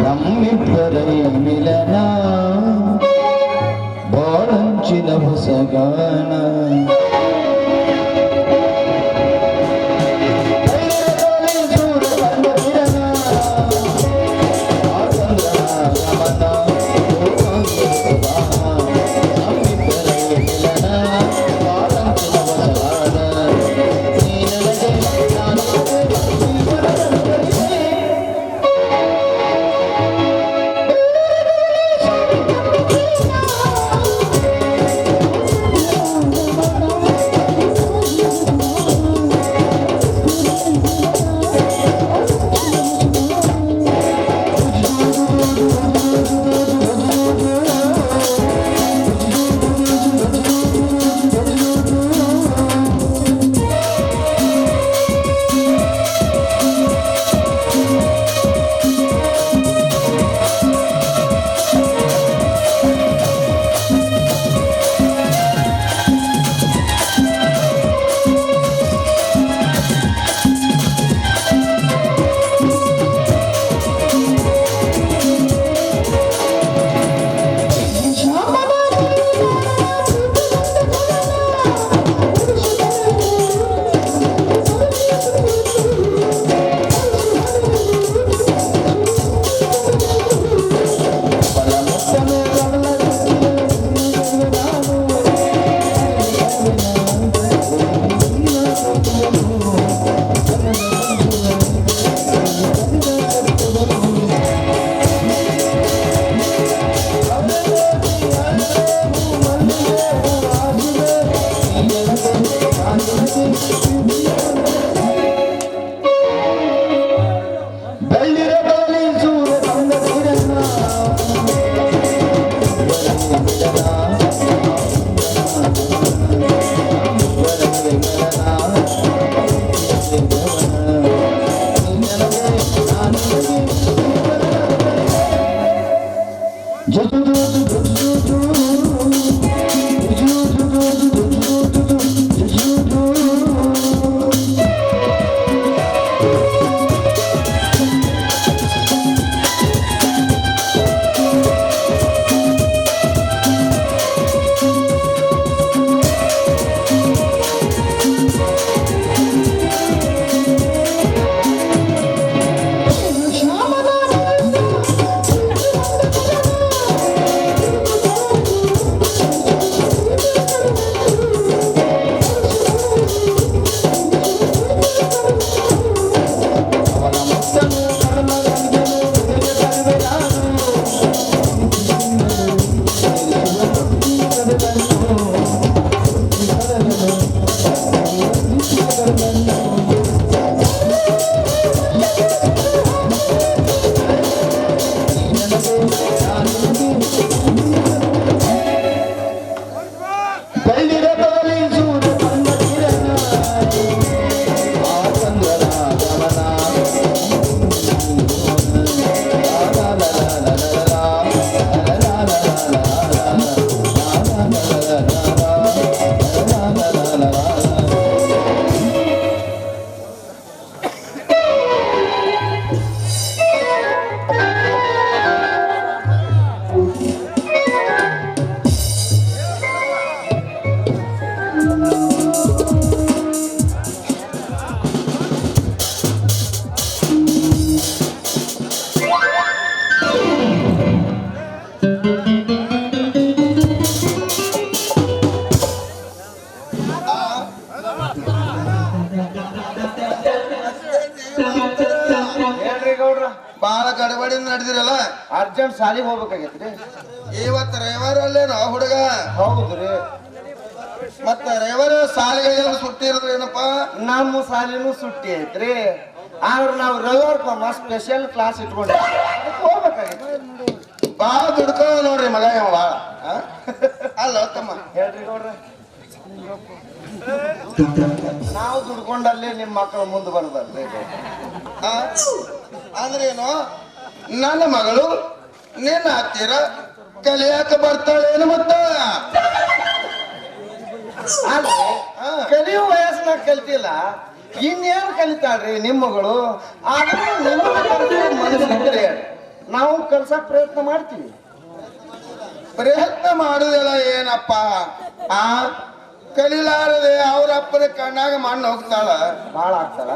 S4: ನಮ್ಮಿಬ್ಬರ ಮಿಲನ ಬಾಳಂಚಿನ ಹೊಸಗಾನ
S1: ಅರ್ಜೆಂಟ್ ಸಾಲಿಗೆ ಹೋಗ್ಬೇಕಾಗೈತ್ರಿ.
S4: ಇವತ್ತು ರವಿವಾರ ಅಲ್ಲೇನೋ ಹುಡುಗ?
S1: ಹೌದ್ರಿ.
S4: ಮತ್ತ ರವಿವಾರ ಸಾಲಿಗೆಲ್ಲ ಸುಟ್ಟಿ ಇರೋದು ಏನಪ್ಪ?
S1: ನಮ್ಮ ಸಾಲಿನೂ ಸುಟ್ಟಿ ಐತ್ರಿ. ಆದ್ರೆ ನಾವು ರವಿವಾರಕ್ಕೊಮ್ಮ ಸ್ಪೆಷಲ್ ಕ್ಲಾಸ್ ಇಟ್ಕೊಂಡೆ ಹೋಗ್ಬೇಕಾಗೈತಿ.
S4: ಬಾಳ ದುಡ್ಕೋ ನೋಡ್ರಿ ಮಗ ಇವ ಬಾಳ. ಅಲ್ಲ ತಮ್ಮ
S1: ಹೇಳ್ರಿ ನೋಡ್ರಿ, ನಾವು ದುಡ್ಕೊಂಡಲ್ಲಿ ನಿಮ್ಮ ಮಕ್ಕಳು ಮುಂದೆ ಬರ್ಬಾರ್ದು.
S4: ಅಂದ್ರೇನು? ನನ್ನ ಮಗಳು ನಿನ್ನ ಹತ್ತಿರ ಕಲಿಯಾಕ ಬರ್ತಾಳೇನು? ಮತ್ತ
S1: ಆದ್ರೆ ಕಲಿಯೋ ವಯಸ್ಸಿನಾಗ ಕಲ್ತಿಲ್ಲ, ಇನ್ನೇನು ಕಲಿತಾಳ್ರಿ ನಿಮ್ಮ ಮಗಳು. ಆದ್ರೂ ನಿಮ್ಮ ಮನಸ್ಸಿದ್ರೆ ನಾವು ಕಲ್ಸಕ್ ಪ್ರಯತ್ನ ಮಾಡ್ತೀವಿ.
S4: ಪ್ರಯತ್ನ ಮಾಡುದಿಲ್ಲ ಏನಪ್ಪ? ಕಲಿಲಾರದೆ ಅವ್ರ ಅಪ್ಪನ ಕಣ್ಣಾಗ ಮಣ್ಣು ಹೋಗ್ತಾಳ,
S1: ಬಾಳ ಆಗ್ತಾಳ.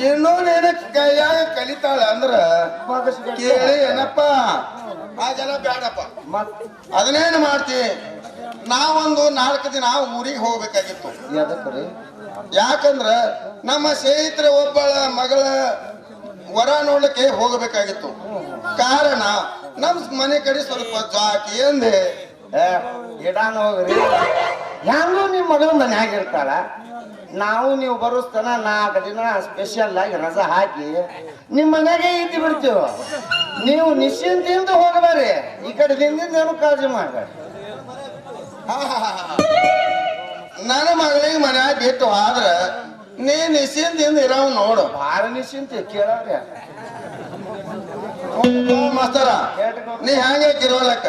S4: ಇನ್ನೂ ನೀನ ಕೈಯಾಗ ಕಲಿತಾಳ ಅಂದ್ರ ಕೇಳಿ ಏನಪ್ಪ? ಹಾಗೆಲ್ಲ ಬೇಡಪ್ಪ. ಅದನ್ನೇನು ಮಾಡ್ತಿ? ನಾವೊಂದು 4 ದಿನ ಊರಿಗೆ ಹೋಗ್ಬೇಕಾಗಿತ್ತು.
S1: ಎದಕ್ರಿ?
S4: ಯಾಕಂದ್ರ ನಮ್ಮ ಸ್ನೇಹಿತರ ಒಬ್ಬಳ ಮಗಳ ವರ ನೋಡ್ಲಿಕ್ಕೆ ಹೋಗಬೇಕಾಗಿತ್ತು. ಕಾರಣ ನಮ್ ಮನೆ ಕಡೆ ಸ್ವಲ್ಪ ಜಾಕಿ ಅಂದೆ.
S1: ಗಿಡಾನ ಹೋಗ್ರಿ, ಹೆಂಗೂ ನಿಮ್ಮ ಮಗಳು ಮನ್ಯಾಗ ಇರ್ತಾಳ. ನಾವು ನೀವು ಬರೋಸ್ತನ 4 ದಿನ ಸ್ಪೆಷಲ್ ಆಗಿ ರಜಾ ಹಾಕಿ ನಿಮ್ಮ ಮನೆಯಾಗೆ ಇದ್ದು ಬಿಡ್ತೀವಿ. ನೀವು ನಿಶ್ಚಿಂತೆಯಿಂದ ಹೋಗಬೇಡ್ರಿ, ಈ ಕಡೆ ದಿಂದಿಂದ ಏನು ಕಾಳಜಿ ಮಾಡ್ಬೇಡಿ.
S4: ನನ್ನ ಮಗಳಿಗೆ ಮನ್ಯಾಗ ಬಿಟ್ಟು ಆದ್ರ ನೀ ನಿಶ್ಚಿಂತೆಯಿಂದ ಇರವ್ ನೋಡು.
S1: ಭಾಳ ನಿಶ್ಚಿಂತೆ ಕೇಳವ್ರಿ.
S4: ಮಾಸ್ತರ ನೀ ಹೆಂಗೆ ಕಿರೋಲಕ್ಕ?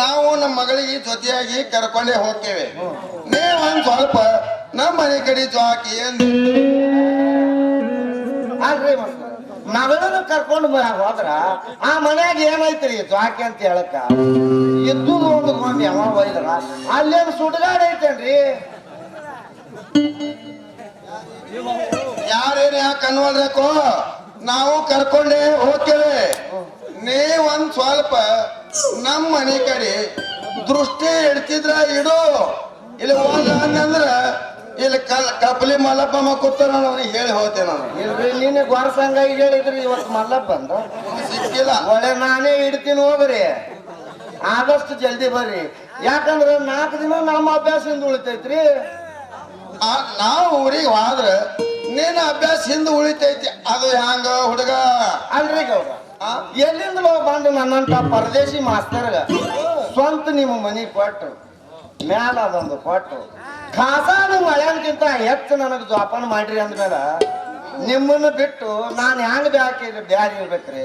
S4: ನಾವು ನಮ್ಮ ಮಗಳಿಗೆ ಜೊತೆಯಾಗಿ ಕರ್ಕೊಂಡೇ ಹೋಗ್ತೇವೆ. ನೀ ಒಂದ್ ಸ್ವಲ್ಪ ನಮ್ಮ ಮನೆ ಕಡೆ ಜಾಕಿ ಅಂದ.
S1: ಅಲ್ರಿ ಮಗಳನ್ನ ಕರ್ಕೊಂಡು ಹೋದ್ರ ಆ ಮನ್ಯಾಗ ಏನೈತ್ರಿ ಜಾಕಿ ಅಂತ ಹೇಳಕ್ಕ? ಇದ್ದುದು ಒಂದು ಗೊಂಬೆ ಅವ ಒಯ್ದ್ರ ಅಲ್ಲೇನು ಸುಡ್ಗಾಡ್ ಐತೇನ್ರಿ?
S4: ಯಾರೇನು ಯಾಕೆ ಅನ್ವಲ್ರಕ್ಕೋ, ನಾವು ಕರ್ಕೊಂಡೇ ಹೋಗ್ತೇವೆ. ನೀ ಒಂದ್ ಸ್ವಲ್ಪ ನಮ್ಮ ಮನೆ ಕಡೆ ದೃಷ್ಟಿ ಇಡ್ತಿದ್ರ ಇಡು. ಇಲ್ಲಿ ಹೋದ ಅಂದ್ರ ಇಲ್ಲಿ ಕಪಲಿ ಮಲ್ಲಪ್ಪ ಕೂತಾರ, ಅವನಿಗೆ ಹೇಳಿ ಹೋಗ್ತೇನೆ ನಾನು.
S1: ಇಲ್ರಿ ನಿನ್ನೆ ಗೊರಸಂಗಾಗಿ ಹೇಳಿದ್ರಿ, ಇವತ್ತು ಮಲ್ಲಪ್ಪ ಬಂದ
S4: ಸಿಕ್ಕಿಲ್ಲ.
S1: ಒಳ್ಳೆ ನಾನೇ ಇಡ್ತೀನಿ ಹೋಗ್ರಿ, ಆದಷ್ಟು ಜಲ್ದಿ ಬರ್ರಿ. ಯಾಕಂದ್ರೆ 4 ದಿನ ನಮ್ಮ ಅಭ್ಯಾಸದಿಂದ ಉಳಿತೈತ್ರಿ.
S4: ನಾವು ಊರಿಗೆ ಹೋದ್ರ ನೀನು ಅಭ್ಯಾಸ ಹಿಂದೆ ಉಳಿತೈತಿ. ಅದು ಹ್ಯಾಂಗ ಹುಡುಗ?
S1: ಅಲ್ರಿ ಗೌಡ, ಎಲ್ಲಿಂದಲೋ ಬಂದು ನನ್ನಂತ ಪರದೇಶಿ ಮಾಸ್ತರ್ಗ ಸ್ವಂತ ನಿಮ್ಮ ಮನಿ ಕೊಟ್ಟು ಮ್ಯಾಲ ಅದೊಂದು ಕೊಟ್ಟು ಖಾಸಾನು ಮಳೆಗಿಂತ ಹೆಚ್ಚು ನನಗೆ ಜೋಪಾನ ಮಾಡ್ರಿ ಅಂದ್ಮೇಲೆ ನಿಮ್ಮನ್ನು ಬಿಟ್ಟು ನಾನು ಹೆಂಗ್ ಬ್ಯಾರಿ ಇರ್ಬೇಕ್ರಿ?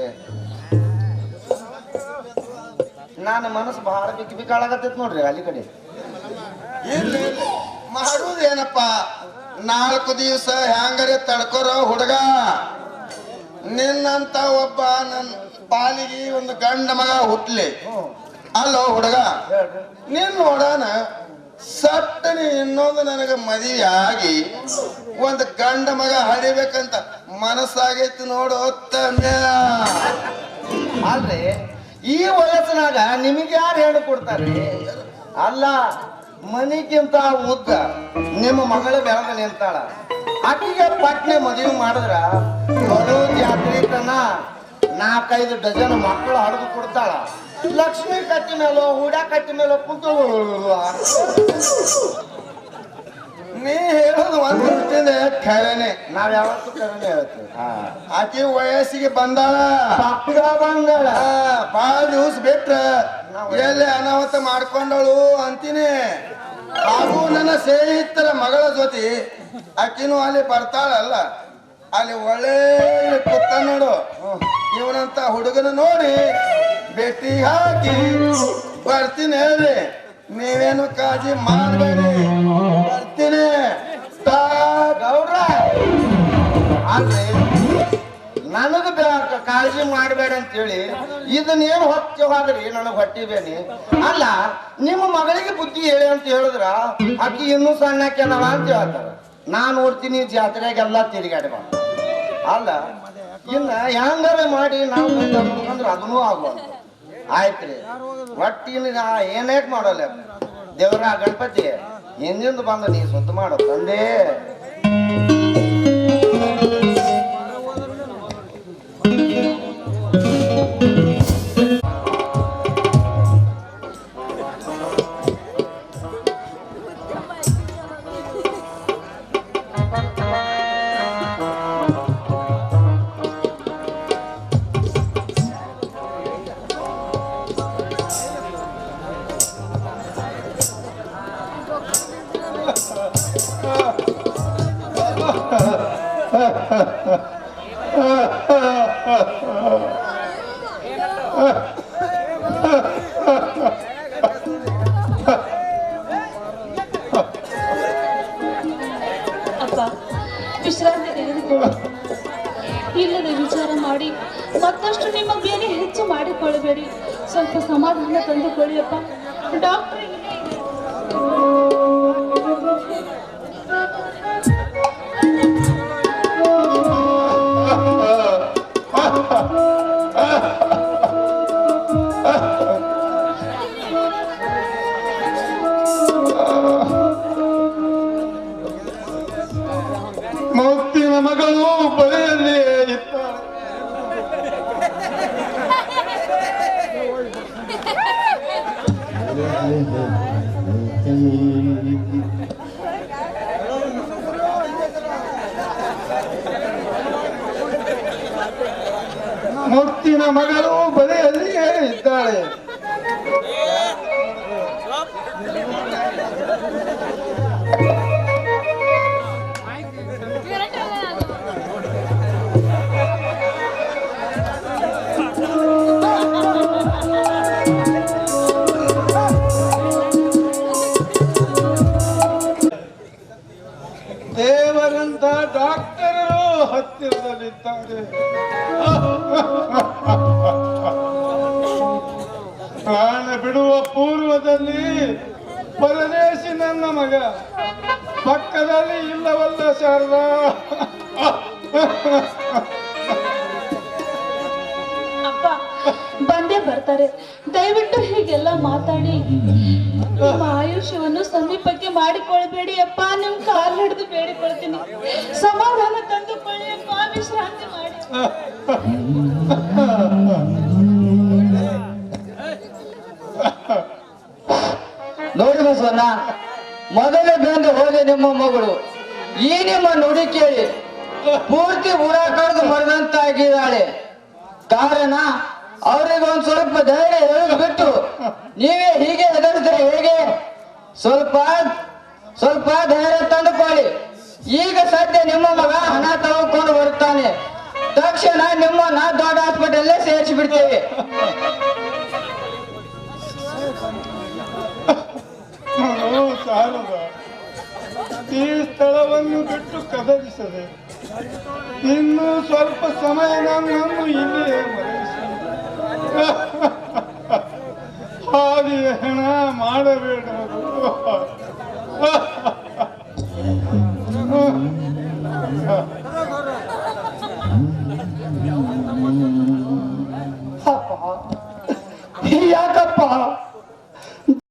S1: ನನ್ನ ಮನಸ್ಸು ಬಹಳ ಬಿಕ್ಕಾಳಾಗತ್ತೈತಿ ನೋಡ್ರಿ. ಅಲ್ಲಿ ಕಡೆ
S4: ಮಾಡುದು ಏನಪ್ಪ? 4 ದಿವಸ ಹ್ಯಾಂಗರೆ ತಡ್ಕೊರೋ ಹುಡುಗ. ನಿನ್ನಂತ ಒಬ್ಬ ನನ್ನ ಪಾಲಿಗೆ ಒಂದು ಗಂಡ ಮಗ ಹುಟ್ಲಿ ಅಲ್ಲೋ ಹುಡುಗ. ನೀನ್ ನೋಡೋಣ ಸಟ್ಟನಿ ಇನ್ನೊಂದು ನನಗೆ ಮದುವೆ ಆಗಿ ಒಂದು ಗಂಡ ಮಗ ಹಡಿಬೇಕಂತ ಮನಸ್ಸಾಗೈತಿ ನೋಡು.
S1: ಅಲ್ರಿ ಈ ವಯಸ್ಸಿನಾಗ ನಿಮಗೆ ಯಾರು ಹೇಳಿ ಕೊಡ್ತಾರ್ರಿ? ಅಲ್ಲ, ಮನಿಗಿಂತ ಉದ್ದ ನಿಮ್ಮ ಮಗಳು ಬೆಳೆದ ನಿಂತಾಳ. ಆಕಿಗೆ ಪಟ್ನೆ ಮದುವೆ ಮಾಡಿದ್ರ ಬರೋ ಜಾತ್ರೆ ತನ 4-5 ಡಜನ್ ಮಕ್ಕಳು ಹಡಿದು ಕೊಡ್ತಾಳ. ಲಕ್ಷ್ಮಿ ಕಟ್ಟಿ ಮೇಲೋ ಹುಡ್ಯಾ ಕಟ್ಟಿ ಮೇಲೋ ಕುಂತು
S4: ನೀ ಹೇಳೋದು ಒಂದು ದೃಷ್ಟಿಯಿಂದ ಖರೇನೆ.
S1: ನಾವ್ ಯಾವತ್ತೂ ಕರೆನೆ ಹೇಳ್ತೀವಿ.
S4: ಆಕಿ ವಯಸ್ಸಿಗೆ ಬಂದಾಳ,
S1: ಪಕ್ಕ ಬಂದಾಳ.
S4: ಬಾಳ ದಿವಸ ಬಿಟ್ರ ಎಲ್ಲಿ ಅನಾಹುತ ಮಾಡ್ಕೊಂಡಳು ಅಂತೀನಿ. ಹಾಗೂ ನನ್ನ ಸ್ನೇಹಿತರ ಮಗಳ ಜೊತೆ ಆಕಿನೂ ಅಲ್ಲಿ ಬರ್ತಾಳಲ್ಲ, ಅಲ್ಲಿ ಒಳ್ಳೆ ಕೂತ ನೋಡು. ಇವನಂತ ಹುಡುಗನ ನೋಡಿ ಭೇಟಿ ಹಾಕಿ ಬರ್ತೀನಿ ಹೇಳ್ರಿ. ನೀವೇನು ಕಾಳಜಿ ಮಾಡಬೇಡಿ, ಬರ್ತೀನಿ.
S1: ಗೌಡ್ರ ಅಲ್ರಿ ನನಗ ಕಾಳಜಿ ಮಾಡಬೇಡ ಅಂತೇಳಿ ಇದನ್ನೇನು ಹೊತ್ತಿ ಹೋದ್ರಿ ನನಗೆ ಹೊಟ್ಟಿಬೇನಿ. ಅಲ್ಲ, ನಿಮ್ಮ ಮಗಳಿಗೆ ಬುದ್ಧಿ ಹೇಳಿ ಅಂತ ಹೇಳಿದ್ರ ಆಕಿ ಇನ್ನೂ ಸಣ್ಣಕ್ಕೆನವ ಅಂತ ಹೇಳ್ತಾರ. ನಾನು ನೋಡ್ತೀನಿ ಜಾತ್ರೆಗೆಲ್ಲ ತಿರುಗಾಡಿ ಬಾ. ಅಲ್ಲ, ಇನ್ನ ಹೆಂಗಾರ ಮಾಡಿ ನಾವು ಅಂದ್ರೆ ಅದನ್ನೂ ಆಗುವಂತ ಆಯ್ತ್ರಿ. ಒಟ್ಟಿನ ಏನೇಕ್ ಮಾಡೋಲ್ಲ ದೇವ್ರ ಗಣಪತಿ ಹಿಂದಿಂದ ಬಂದ ನೀ ಸುತ್ತ ಮಾಡೋ ತಂದೆ.
S3: ಔಷಧವನ್ನು ತಂದುಕೊಳ್ಳಿಯಪ್ಪ. ಡಾಕ್ಟರ್
S6: ಮುತ್ತಿನ ಮಗಳು ಬಲೆಯಲ್ಲಿಯೇ ಇದ್ದಾಳೆ. ಮುತ್ತಿನ ಮಗಳು ಬಲೆಯಲ್ಲಿಯೇ ಇದ್ದಾಳೆ. ದೇವರಂತ ಡಾಕ್ಟರು ಹತ್ತಿರದಲ್ಲಿದ್ದಾರೆ. ಪ್ರಾಣ ಬಿಡುವ ಪೂರ್ವದಲ್ಲಿ ಪರದೇಶಿ ನನ್ನ ಮಗ ಪಕ್ಕದಲ್ಲಿ ಇಲ್ಲವಲ್ಲ ಶಾರದಾ.
S3: ಅಪ್ಪ ಬಂದೇ ಬರ್ತಾರೆ. ದಯವಿಟ್ಟು ಹೀಗೆಲ್ಲ ಮಾತಾಡಿ ನಿಮ್ಮ ಆಯುಷ್ಯವನ್ನು ಸಮೀಪಕ್ಕೆ ಮಾಡಿಕೊಳ್ಬೇಡಿ ಅಪ್ಪ. ನಿಮ್ ಕಾಲ್ ಹಿಡಿದು ಬೇಡಿಕೊಳ್ತೀನಿ, ಸಮಾಧಾನ ತಂದುಕೊಳ್ಳಿ ಅಪ್ಪ, ವಿಶ್ರಾಂತಿ ಮಾಡಿ.
S5: ನೋಡಿ ಬಸವಣ್ಣ, ಮೊದಲೇ ಬಂದು ಹೋದೆ ನಿಮ್ಮ ಮಗಳು. ಈ ನಿಮ್ಮ ನುಡಿ ಕೇಳಿ ಪೂರ್ತಿ ಊರ ಕಳೆದು ಮರದಂತಾಗಿದ್ದಾಳೆ. ಕಾರಣ ಅವ್ರಿಗೆ ಒಂದ್ ಸ್ವಲ್ಪ ಧೈರ್ಯ ಹೇಳಿ ಬಿಟ್ಟು ನೀವೇ ಹೀಗೆ ಹೆದರಿದ್ರೆ ಹೇಗೆ? ಸ್ವಲ್ಪ ಧೈರ್ಯ ತಂದುಕೊಳ್ಳಿ. ಈಗ ಸದ್ಯ ನಿಮ್ಮ ಮಗ ಹಣ ತಗೊಂಡು ಬರುತ್ತಾನೆ. ತಕ್ಷಣ ನಿಮ್ಮನ್ನ ದೊಡ್ಡ ಹಾಸ್ಪಿಟಲ್ ಸೇರಿಸಿ ಬಿಡ್ತೇವೆ.
S6: ಸಾಲದ ಈ ಸ್ಥಳವನ್ನು ಬಿಟ್ಟು ಕದಲಿಸದೆ ಇನ್ನು ಸ್ವಲ್ಪ ಸಮಯ ನನ್ನನ್ನು ಇಲ್ಲಿಯೇ ಮರೆಯಿಸಿ. ಹಾಗೆ ಹಣ ಮಾಡಬೇಡ.
S1: ಯಾಕಪ್ಪ